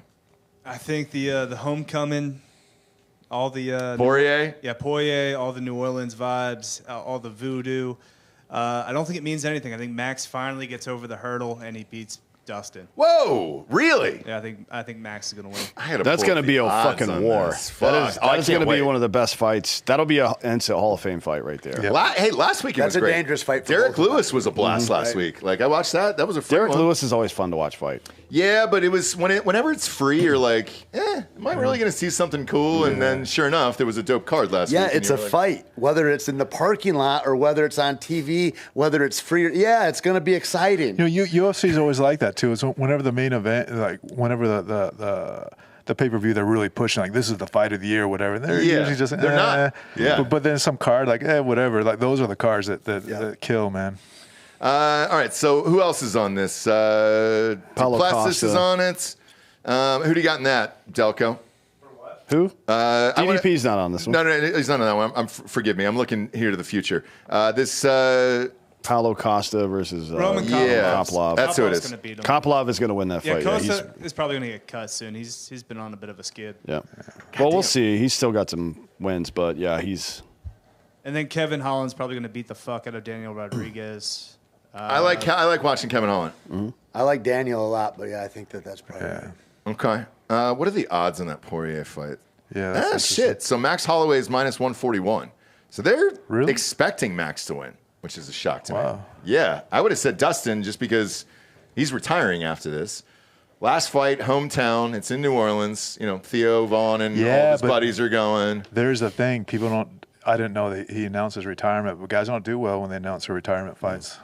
I think the Homecoming, all the Poirier? Poirier, all the New Orleans vibes, all the voodoo. I don't think it means anything. I think Max finally gets over the hurdle and he beats Dustin. Whoa, really? Yeah, I think Max is gonna win. That's gonna be a fucking war. That's gonna be one of the best fights. That'll be an instant Hall of Fame fight right there. Yeah. Hey, last weekend was great. That's a dangerous fight. For Derek Lewis was a blast last week. Like I watched that. That was a fun Derek one. Lewis is always fun to watch fight. Yeah, but it was whenever it's free, you're like, am I really going to see something cool? And then, sure enough, there was a dope card last week. Yeah, it's a fight. Whether it's in the parking lot or whether it's on TV, whether it's free. Yeah, it's going to be exciting. You know, UFC is always like that too. It's whenever the main event, like whenever the pay-per-view, they're really pushing, like, this is the fight of the year or whatever. They're usually just, they're not. Yeah. But then some card, like, whatever. Like, those are the cards that kill, man. All right, so who else is on this? Paulo Costa is on it. Who do you got in that, Delco? Who? DDP's not on this one. No, he's not on that one. Forgive me. I'm looking here to the future. This Paulo Costa versus Roman Kopilov. That's who it is. Kopilov is going to win that fight. Costa is probably going to get cut soon. He's been on a bit of a skid. Yeah. Well, we'll see. He's still got some wins, but yeah, he's. And then Kevin Holland's probably going to beat the fuck out of Daniel Rodriguez. I like watching Kevin Holland. Mm-hmm. I like Daniel a lot, but yeah, I think that's probably right. Okay. What are the odds on that Poirier fight? Yeah. Shit. So Max Holloway is minus 141. So they're expecting Max to win, which is a shock to me. Yeah. I would have said Dustin just because he's retiring after this. Last fight, hometown. It's in New Orleans. You know, Theo Vaughn and all his buddies are going. There's a thing. People don't. I didn't know that he announced his retirement, but guys don't do well when they announce their retirement fights.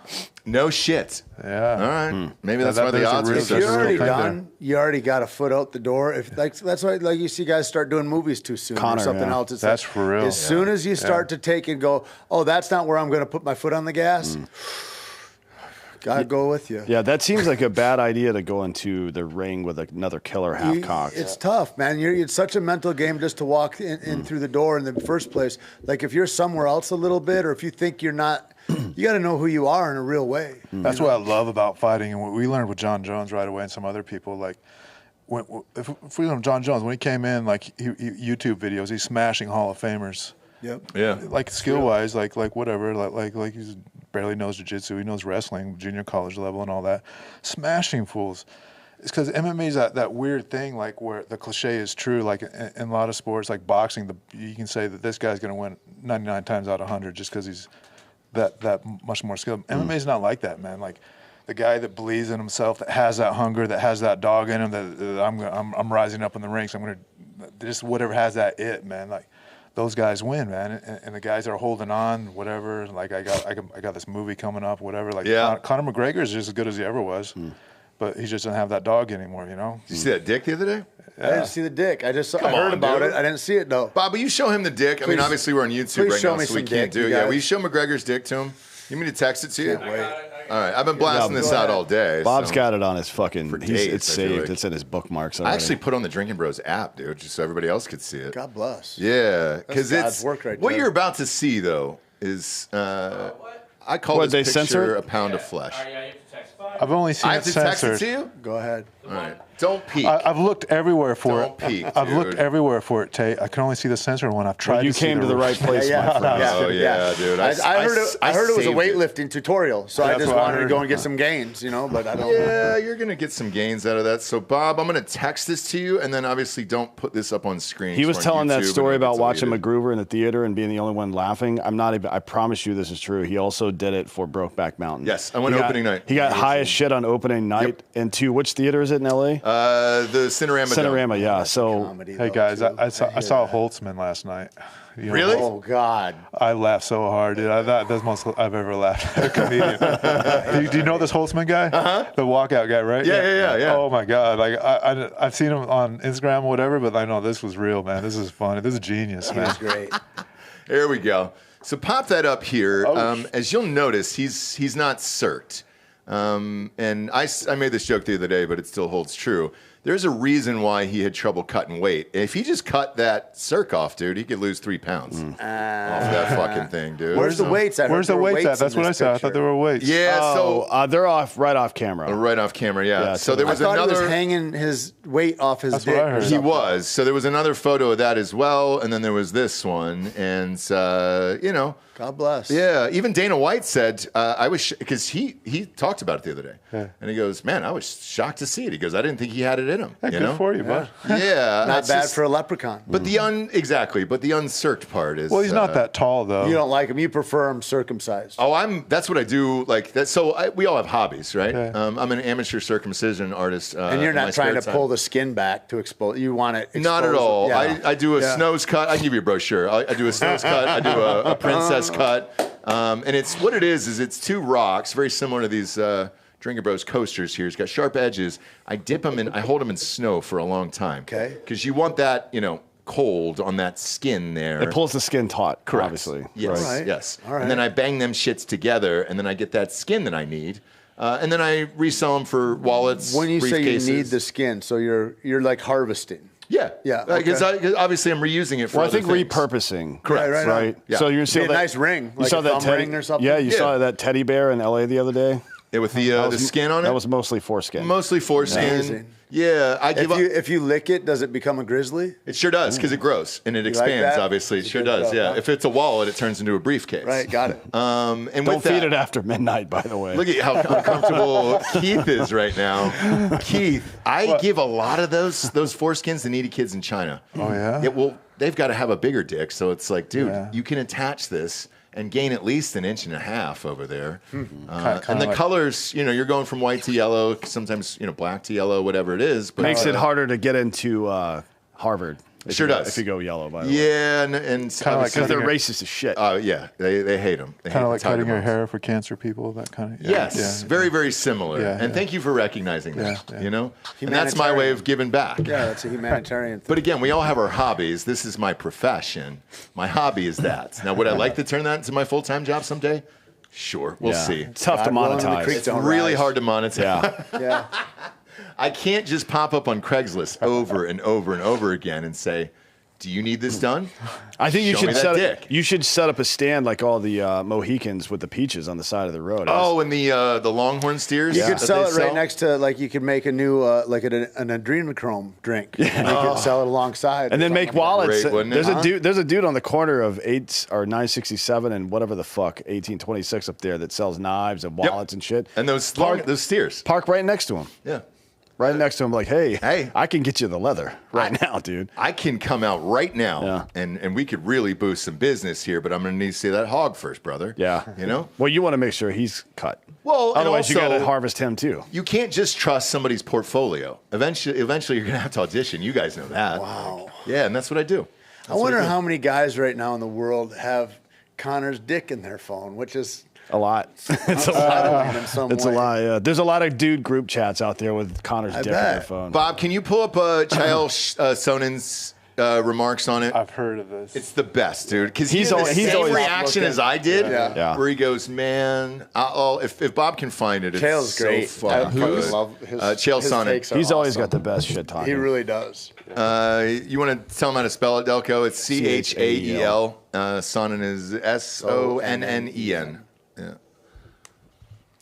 No shit. Yeah. All right. Maybe that's why the odds are. If you're already done, you already got a foot out the door. If that's why, like you see guys start doing movies too soon or something else. It's that's for real. As soon as you start to take and go, oh, that's not where I'm going to put my foot on the gas. Gotta go with you. Yeah, that seems like a bad idea to go into the ring with another killer half-cocked. It's tough, man. It's such a mental game just to walk in through the door in the first place. Like if you're somewhere else a little bit, or if you think you're not, you got to know who you are in a real way. That's what I love about fighting, and what we learned with John Jones right away, and some other people. Like, if we learned John Jones when he came in, like YouTube videos, he's smashing Hall of Famers. Yep. Yeah. Like skill-wise, like whatever, like he's barely knows jiu-jitsu. He knows wrestling, junior college level and all that. Smashing fools. It's because MMA is that weird thing, like where the cliche is true. Like in a lot of sports, like boxing, you can say that this guy's going to win 99 times out of 100 just because he's that much more skilled. MMA is not like that, man. Like the guy that believes in himself, that has that hunger, that has that dog in him, that I'm rising up in the ranks. I'm going to just whatever has that it, man. Like. Those guys win, man, and the guys that are holding on, whatever. Like I got this movie coming up, whatever. Like Conor McGregor is just as good as he ever was, but he just doesn't have that dog anymore, you know. Did you see that dick the other day? I didn't see the dick. I heard about it. I didn't see it though. Bob, will you show him the dick? I mean, obviously we're on YouTube right now, so we can't do it. Yeah, will you show McGregor's dick to him? You mean to text it to you? Wait. All right, I've been blasting this out all day. Bob's got it on his fucking. It's saved. Like. It's in his bookmarks already. I actually put on the Drinkin' Bros app, dude, just so everybody else could see it. God bless. Yeah, because it's work right what there. you're about to see though is I call this picture a pound of flesh. I've only seen it censored. I have to text it to you? Go ahead. All right. Don't peek. I've looked everywhere for Don't peek, I've looked everywhere for it, Tate. I can only see the censored one. I've tried you came to the right place, my friend. Oh, yeah, dude. I heard it was a weightlifting tutorial, so I just wanted to go and get some gains, you know, but I don't. Yeah, you're going to get some gains out of that. So, Bob, I'm going to text this to you, and then obviously don't put this up on screen. He was telling that story about watching McGruber in the theater and being the only one laughing. I promise you this is true. He also did it for Brokeback Mountain. Yes, I went opening night. He got high as shit on opening night. And to which theater is it in L.A.? The Cinerama, yeah. So, comedy, hey guys, I saw Holtzman last night. You know, really? Oh God! I laughed so hard, dude. That's the most I've ever laughed at a comedian. do you know this Holtzman guy? The walkout guy, right? Yeah. Oh my God! Like I've seen him on Instagram or whatever, but I know this was real, man. This is funny. This is genius, man. That's great. Here we go. So pop that up here. As you'll notice, he's not circed. And I made this joke the other day, but it still holds true. There's a reason why he had trouble cutting weight. If he just cut that circ off, dude, he could lose 3 pounds off that fucking thing, dude. Where's the weights at? Where's the weights at? That's what I said. I thought there were weights. Yeah, so they're right off camera. Right off camera, yeah. So there was I thought another. He was hanging his weight off his dick. What I heard. He was. So there was another photo of that as well, and then there was this one, and you know. God bless. Yeah, even Dana White said, I was, because he talked about it the other day. And he goes, man, I was shocked to see it. He goes, I didn't think he had it in him. Hey, good for you, bud. Yeah. Not bad for a leprechaun. But the uncirced part is. Well, he's not that tall, though. You don't like him. You prefer him circumcised. Oh, that's what I do. Like that. So we all have hobbies, right? I'm an amateur circumcision artist. And you're not trying to pull the skin back to expose. You want it exposed. Not at all. Yeah. I do a snow's cut. I can give you a brochure. I do a snow's cut. I do a princess cut. And it's what it is it's 2 rocks, very similar to these Drinkin' Bros coasters here. It's got sharp edges. I hold them in snow for a long time. Okay. Because you want that, cold on that skin there. It pulls the skin taut, Correct. obviously. Yes, right. yes. All right. And then I bang them shits together, and then I get that skin that I need. And then I resell them for wallets, When you say you briefcases. need the skin, so you're like harvesting. Yeah. Because obviously I'm reusing it for Well, I other think things. repurposing. Correct. Right. Yeah. So you Be saw a that nice ring, You like saw a that thumb ring or something. Yeah, you saw that teddy bear in LA the other day. Yeah, with the skin on it. That was mostly foreskin. Mostly foreskin. Amazing. Yeah, I give up. If you lick it, does it become a grizzly? It sure does because it grows and it expands. Obviously, it sure does. Yeah, if it's a wallet, it turns into a briefcase. Right, got it. And don't feed it after midnight. By the way, look at how uncomfortable Keith is right now. Keith, I give a lot of those foreskins to needy kids in China. Oh yeah. Yeah. Well, they've got to have a bigger dick, so it's like, dude, you can attach this and gain at least 1.5 inches over there. And the colors, you're going from white to yellow, sometimes, black to yellow, whatever it is. But makes it harder to get into Harvard. It sure does. If you go yellow, by the way. Yeah, and because they're racist as shit. Yeah, they hate them. Kind of like cutting your hair for cancer people, that kind of. Yes, very, very similar. And thank you for recognizing that. And that's my way of giving back. Yeah, that's a humanitarian thing. But again, we all have our hobbies. This is my profession. My hobby is that. Now, would I like to turn that into my full-time job someday? Sure, we'll see. It's tough to monetize. It's really hard to monetize. Yeah. I can't just pop up on Craigslist over and over and over again and say, "Do you need this done?" I think you Show me should that dick. You should set up a stand like all the Mohicans with the peaches on the side of the road. Oh, and the Longhorn steers. You could sell it right next to, like, you could make a new like an adrenochrome drink. You could sell it alongside, and then make wallets. Great, there's a dude on the corner of 8 or 967 and whatever the fuck 1826 up there that sells knives and wallets and shit. And those steers. Park right next to him. Yeah. Right next to him, like, hey, I can get you the leather now, dude. I can come out right now, and we could really boost some business here, but I'm going to need to see that hog first, brother. Yeah. Well, you want to make sure he's cut. Well, otherwise you got to also, harvest him too. You can't just trust somebody's portfolio. Eventually you're going to have to audition. You guys know that. Wow. Yeah, and that's what I do. I wonder how many guys right now in the world have Connor's dick in their phone, which is... A lot. It's a lot. It's a lot. Yeah. There's a lot of dude group chats out there with Connor's dick on their phone. Bob, can you pull up Chael Sonnen's remarks on it? I've heard of this. It's the best, dude. Because he's always the same reaction as I did, where he goes, "Man, if Bob can find it, it's great. So fucking good." Chael Sonnen. He's always got the best shit talking. He really does. You want to tell him how to spell it, Delco? It's Chael. Sonnen is Sonnen. Yeah.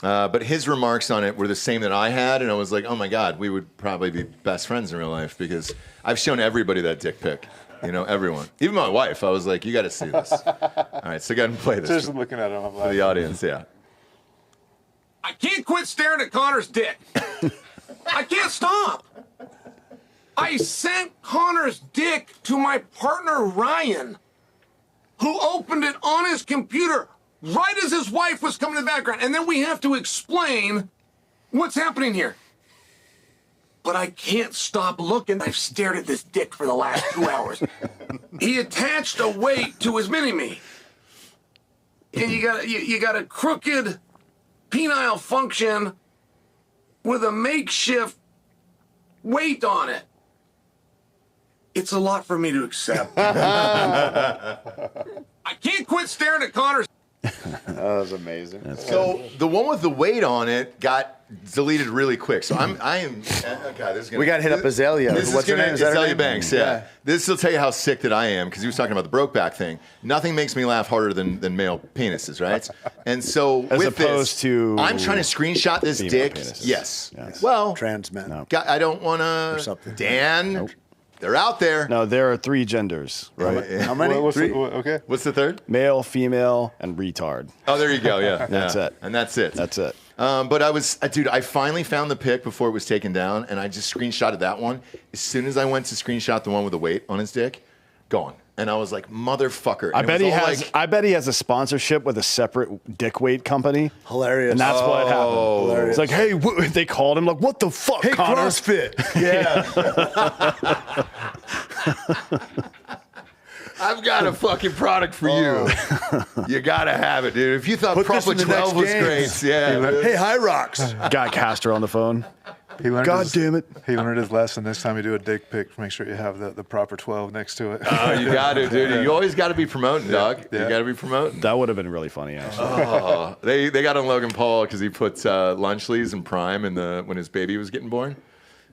But his remarks on it were the same that I had, and I was like, oh my God, we would probably be best friends in real life because I've shown everybody that dick pic. Everyone. Even my wife, I was like, you got to see this. All right, so go ahead and play this. Just looking at him, I'm for like, the audience, yeah. I can't quit staring at Connor's dick. I can't stop. I sent Connor's dick to my partner, Ryan, who opened it on his computer right as his wife was coming in the background. And then we have to explain what's happening here. But I can't stop looking. I've stared at this dick for the last 2 hours. He attached a weight to his mini-me. And you got a crooked penile function with a makeshift weight on it. It's a lot for me to accept. I can't quit staring at Connor's. That was amazing. So the one with the weight on it got deleted really quick. So I am. God, this is we got to hit up Azalea. What's her name? Azalea Banks. Yeah. This will tell you how sick that I am because he was talking about the Brokeback thing. Nothing makes me laugh harder than male penises, right? And so as with opposed this, to I'm trying to screenshot this dick. Penises. Yes. Well, trans men. No. I don't want to. Dan. Nope. They're out there. No, there are 3 genders, right? How many? What's 3? Okay. What's the third? Male, female, and retard. Oh, there you go. Yeah. That's it. And that's it. That's it. But I finally found the pic before it was taken down, and I just screenshotted that one. As soon as I went to screenshot the one with the weight on his dick, gone. And I was like, motherfucker. I bet he has a sponsorship with a separate dick weight company. Hilarious. And that's what happened. Hilarious. It's like, hey, they called him like, what the fuck, hey, Connor? CrossFit. Yeah. I've got a fucking product for you. You gotta have it, dude. If you thought Proper 12 was great, yeah. Hey, High Rocks. Got Castor on the phone. God damn it. He learned his lesson. Next time you do a dick pic, make sure you have the proper 12 next to it. Oh, you got to, dude. You always got to be promoting, dog. Yeah. You got to be promoting. That would have been really funny, actually. Oh, they got on Logan Paul because he put lunch leaves and Prime when his baby was getting born.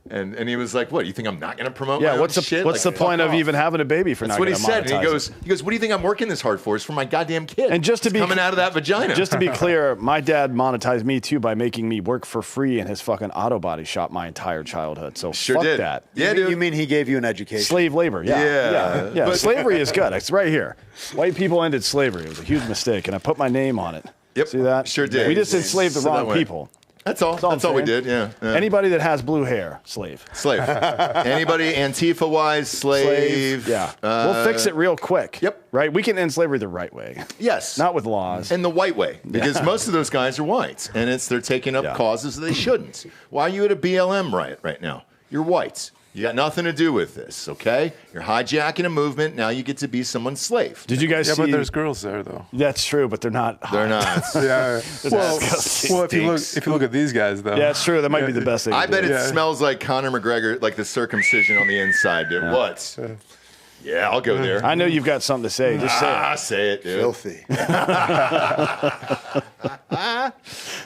And he was like, "What? You think I'm not going to promote? Yeah, my own what's shit? the point of even having a baby for That's not what he gonna said. And monetize he goes, "What do you think I'm working this hard for? It's for my goddamn kid. And just to be coming out of that vagina." Just to be clear, my dad monetized me too by making me work for free in his fucking auto body shop my entire childhood. So Sure fuck did. that. Yeah, dude. You mean he gave you an education? Slave labor. Yeah. Yeah. But- Slavery is good. It's right here. White people ended slavery. It was a huge mistake, and I put my name on it. Yep. See that? Sure did. We just enslaved the So that wrong way. people. That's all. That's all we did. Yeah. Anybody that has blue hair, slave. Slave. Anybody Antifa wise, slave. Yeah. We'll fix it real quick. Yep. Right? We can end slavery the right way. Yes. Not with laws. And the white way, because most of those guys are whites, and they're taking up causes that they shouldn't. Why are you at a BLM riot right now? You're whites. You got nothing to do with this, okay? You're hijacking a movement. Now you get to be someone's slave. Did you guys see? but there's girls there though. That's true, but they're not. They're not. Yeah. Well, if you look at these guys though. Yeah, it's true. That might be the best thing. I bet it smells like Conor McGregor, like the circumcision on the inside, dude. What? Yeah, I'll go there. I know you've got something to say. Just say it. Say it, dude. Filthy.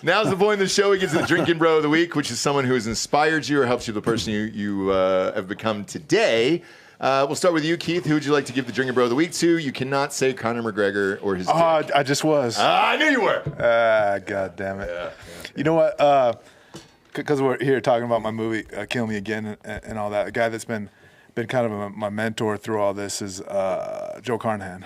Now's the point of the show. We get to the Drinkin' Bro of the Week, which is someone who has inspired you or helps you, the person you have become today. We'll start with you, Keith. Who would you like to give the Drinkin' Bro of the Week to? You cannot say Conor McGregor or his dick. I just was. I knew you were. God damn it. Yeah. You know what? Because we're here talking about my movie, Kill Me Again, and all that. A guy that's been kind of my mentor through all this is Joe Carnahan,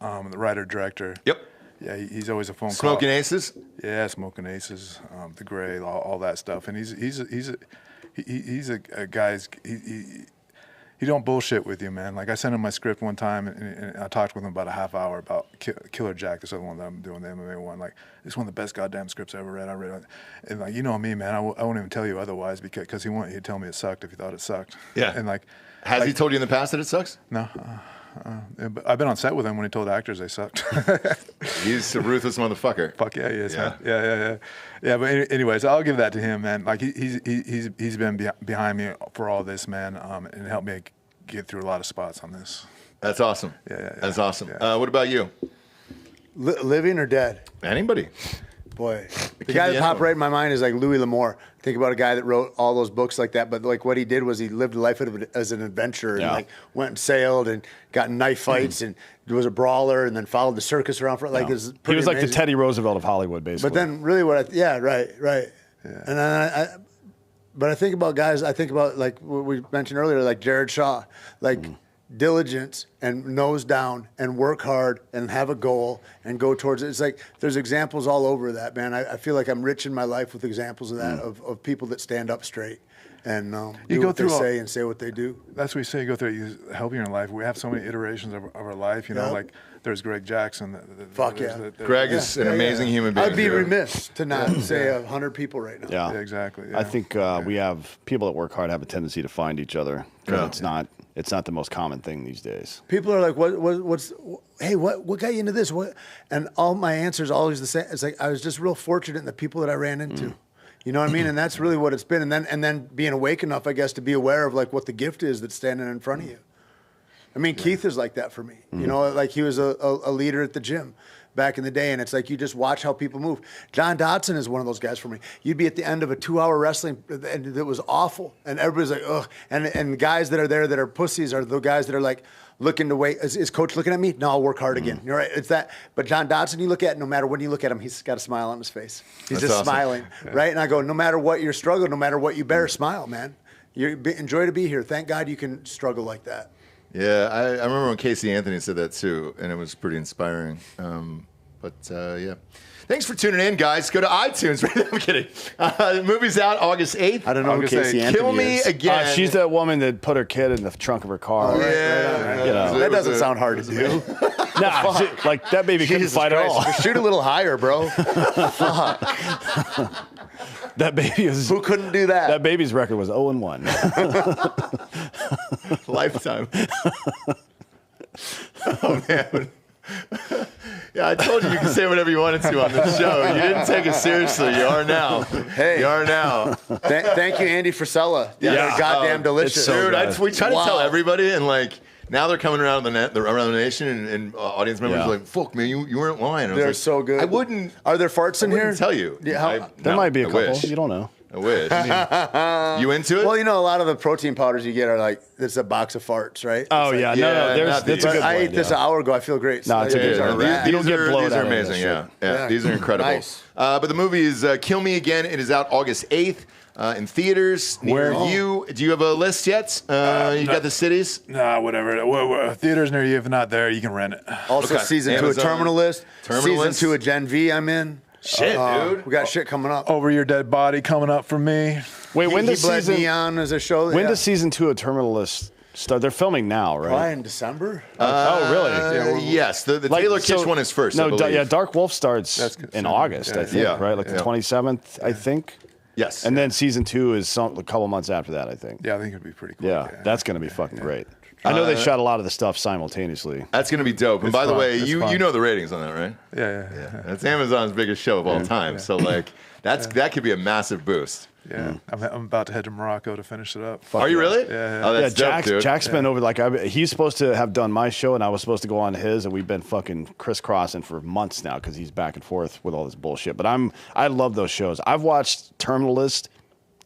the writer-director. Yep. Yeah, he's always a phone call. Smoking Aces? Yeah, Smoking Aces, The Gray, all that stuff. And he's a guy. He don't bullshit with you, man. Like I sent him my script one time, and I talked with him about a half hour about Killer Jack, this other one that I'm doing, the MMA one. Like it's one of the best goddamn scripts I ever read. I read it, and like you know me, man. I won't even tell you otherwise because he'd tell me it sucked if he thought it sucked. Yeah. And like, has he told you in the past that it sucks? No. But I've been on set with him when he told actors they sucked. He's a ruthless motherfucker. Fuck yeah, he is. Yeah, man. Yeah. But anyways, I'll give that to him, man. Like he's been behind me for all this, man, and helped me get through a lot of spots on this. That's awesome. Yeah. That's awesome. What about you? Living or dead? Anybody. Boy, the guy that popped right in my mind is like Louis L'Amour. Think about a guy that wrote all those books like that, but like what he did was he lived a life as an adventurer and like went and sailed and got in knife fights and was a brawler and then followed the circus around for like this. He was like the Teddy Roosevelt of Hollywood, basically. But then really right. Yeah. And then but I think about guys. I think about like what we mentioned earlier, like Jared Shaw, like. Diligence and nose down and work hard and have a goal and go towards it. It's like there's examples all over that, man. I feel like I'm rich in my life with examples of that, of people that stand up straight and do what they say and say what they do. That's what you say. You go through it. You help you in life. We have so many iterations of our life. You know, like there's Greg Jackson. Fuck yeah. Greg is an amazing human being. I'd be remiss to not say 100 people right now. Yeah, exactly. I think we have people that work hard have a tendency to find each other. It's not the most common thing these days. People are like, what got you into this? What? And all my answers are always the same. It's like I was just real fortunate in the people that I ran into. You know what I mean? And that's really what it's been. And then being awake enough, I guess, to be aware of like what the gift is that's standing in front of you. I mean, Keith is like that for me. You know, like he was a leader at the gym back in the day, and it's like you just watch how people move. John Dodson is one of those guys for me. You'd be at the end of a 2-hour wrestling, and it was awful, and everybody's like, ugh. And guys that are there that are pussies are the guys that are like looking to wait. Is coach looking at me? No, I'll work hard again. You're right. It's that. But John Dodson, you look at, no matter when you look at him, he's got a smile on his face. He's just smiling, right? And I go, no matter what your struggle, no matter what you bear, smile, man. Enjoy to be here. Thank God you can struggle like that. Yeah, I remember when Casey Anthony said that too, and it was pretty inspiring. Yeah. Thanks for tuning in, guys. Go to iTunes. I'm kidding. The movie's out August 8th. I don't know who Casey Anthony Kill Me is. Again. She's that woman that put her kid in the trunk of her car. Yeah. You know. That doesn't sound hard to do. Nah, like that baby couldn't fight at all. Shoot a little higher, bro. Fuck. That baby was. Who couldn't do that? That baby's record was 0-1. Lifetime. Oh, man. Yeah, I told you can say whatever you wanted to on this show. You didn't take it seriously. You are now. Hey. You are now. Thank you, Andy Frisella. Yeah. They're goddamn delicious. So dude, we try to tell everybody, and like, now they're coming around around the nation, and audience members are like, "Fuck, man, you weren't lying." They're so good. I wouldn't. Are there farts in here? Tell you. Yeah, there might be a couple. You don't know. I wish. I mean, you into it? Well, you know, a lot of the protein powders you get are like, it's a box of farts, right? Oh, It's yeah. like, No, that's a good I one, ate this an hour ago. I feel great. No, it's a good one. rad. You don't get bloated. These are amazing, yeah. These are incredible. Nice. But the movie is Kill Me Again. It is out August 8th. In theaters near you. Do you have a list yet? You got the cities? Nah, whatever. Theaters near you. If not there, you can rent it. Also, season 2 of Terminal List. Season List. 2 of Gen V, I'm in. Shit, dude. We got shit coming up. Over Your Dead Body coming up for me. Wait, when does Bled season Neon as a show? When does season 2 of Terminal List start? They're filming now, right? Probably in December. Oh, really? Yes. The Taylor Kitsch one is first. No, I believe. Dark Wolf starts in August, I think, right? Like the 27th, I think. Yes. And then season 2 is a couple months after that, I think. Yeah, I think it'd be pretty cool. Yeah, that's going to be fucking great. I know they shot a lot of the stuff simultaneously. That's going to be dope. And by the way, you know the ratings on that, right? Yeah. That's Amazon's biggest show of all time. So like that could be a massive boost. Yeah, I'm about to head to Morocco to finish it up. Are you really? Yeah. Oh, that's dope, dude. Jack's been over, he's supposed to have done my show, and I was supposed to go on his, and we've been fucking crisscrossing for months now because he's back and forth with all this bullshit. But I love those shows. I've watched Terminal List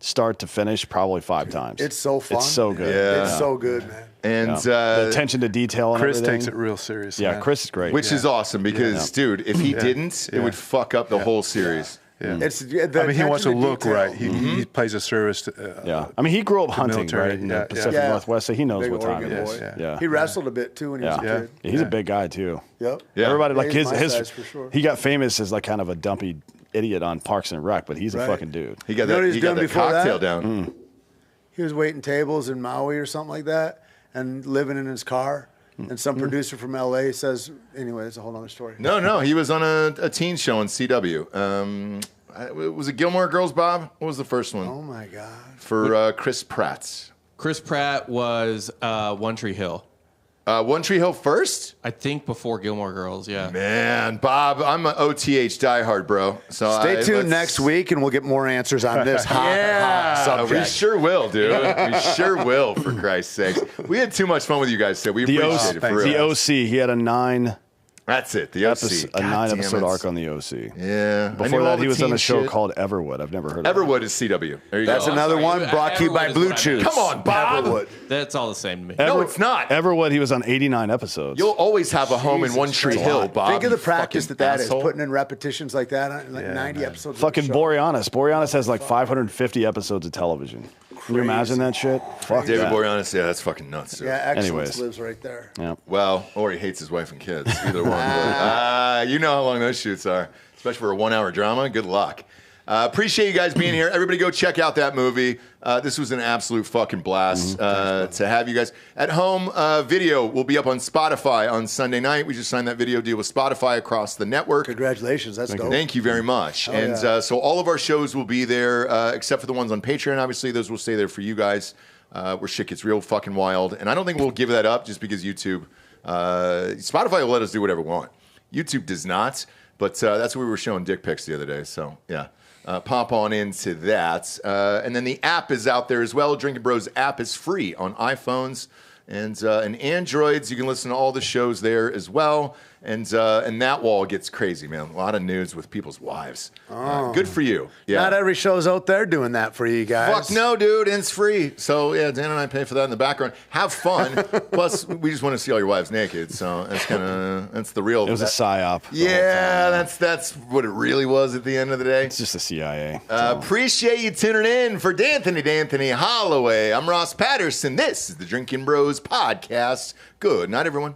start to finish probably 5 times. It's so fun. It's so good. Yeah. It's so good, man. And the attention to detail and Chris everything. takes it real serious. Yeah, man. Chris is great. Which is awesome because, dude, if he didn't, it would fuck up the whole series. Yeah. It's I mean, he wants to look detail. right. He plays a service. I mean, he grew up hunting, military. right, in the Yeah, Pacific yeah. Northwest, so he knows Big what time it Oregon is. boy. Yeah. He wrestled a bit too when he was a kid. He's a big guy too. Yep. Yeah. Everybody like he's his my size for sure. he got famous as like kind of a dumpy idiot on Parks and Rec, but he's a fucking dude. He got You know what that, he's he got doing that before cocktail that? down. He was waiting tables in Maui or something like that and living in his car. And some producer from LA says, anyway, it's a whole other story. No, he was on a teen show on CW. Was it Gilmore Girls, Bob? What was the first one? Oh, my God. For Chris Pratt. Chris Pratt was One Tree Hill. One Tree Hill first? I think before Gilmore Girls, yeah. Man, Bob, I'm an OTH diehard, bro. So Stay tuned next week, and we'll get more answers on this hot subject. We sure will, dude. We sure will, for Christ's sakes. We had too much fun with you guys today. We appreciate it, for real. The OC, he had a 9. That's it, the OC. A 9-episode arc on the OC. Yeah. Before that, he was on a show called Everwood. I've never heard of it. Everwood is CW. There you That's go. another one brought to you by Everwood is Blue what I Chews. meant. Come on, Bob. Everwood. That's all the same to me. No, it's not. Everwood, he was on 89 episodes. You'll always have a home in One Tree Hill, Bob. Think of the you practice fucking that is, asshole. putting in repetitions like that, like 90 episodes. of Fucking the show. Boreanaz. Boreanaz has like 550 episodes of television. Can you imagine that shit? Fuck David that. Boreanaz, yeah, that's fucking nuts, dude. Yeah, excellence Anyways. lives right there. Yeah. Well, or he hates his wife and kids. Either one. But, you know how long those shoots are, especially for a 1-hour drama. Good luck. Appreciate you guys being here. Everybody go check out that movie. This was an absolute fucking blast to have you guys. At home, video will be up on Spotify on Sunday night. We just signed that video deal with Spotify across the network. Congratulations. That's dope. Thank you very much. So all of our shows will be there, except for the ones on Patreon. Obviously, those will stay there for you guys, where shit gets real fucking wild. And I don't think we'll give that up just because YouTube, Spotify will let us do whatever we want. YouTube does not, but that's where we were showing dick pics the other day. So yeah. Pop on into that. And then the app is out there as well. Drinkin' Bros app is free on iPhones and Androids. You can listen to all the shows there as well. And that wall gets crazy, man. A lot of nudes with people's wives. Good for you. Yeah. Not every show's out there doing that for you guys. Fuck no, dude. It's free. So, yeah, Dan and I pay for that in the background. Have fun. Plus, we just want to see all your wives naked. So, that's the real. It was a psyop. Yeah, that's what it really was at the end of the day. It's just the CIA. Appreciate you tuning in. For D'Anthony Hollaway, I'm Ross Patterson. This is the Drinkin' Bros podcast. Good night, everyone.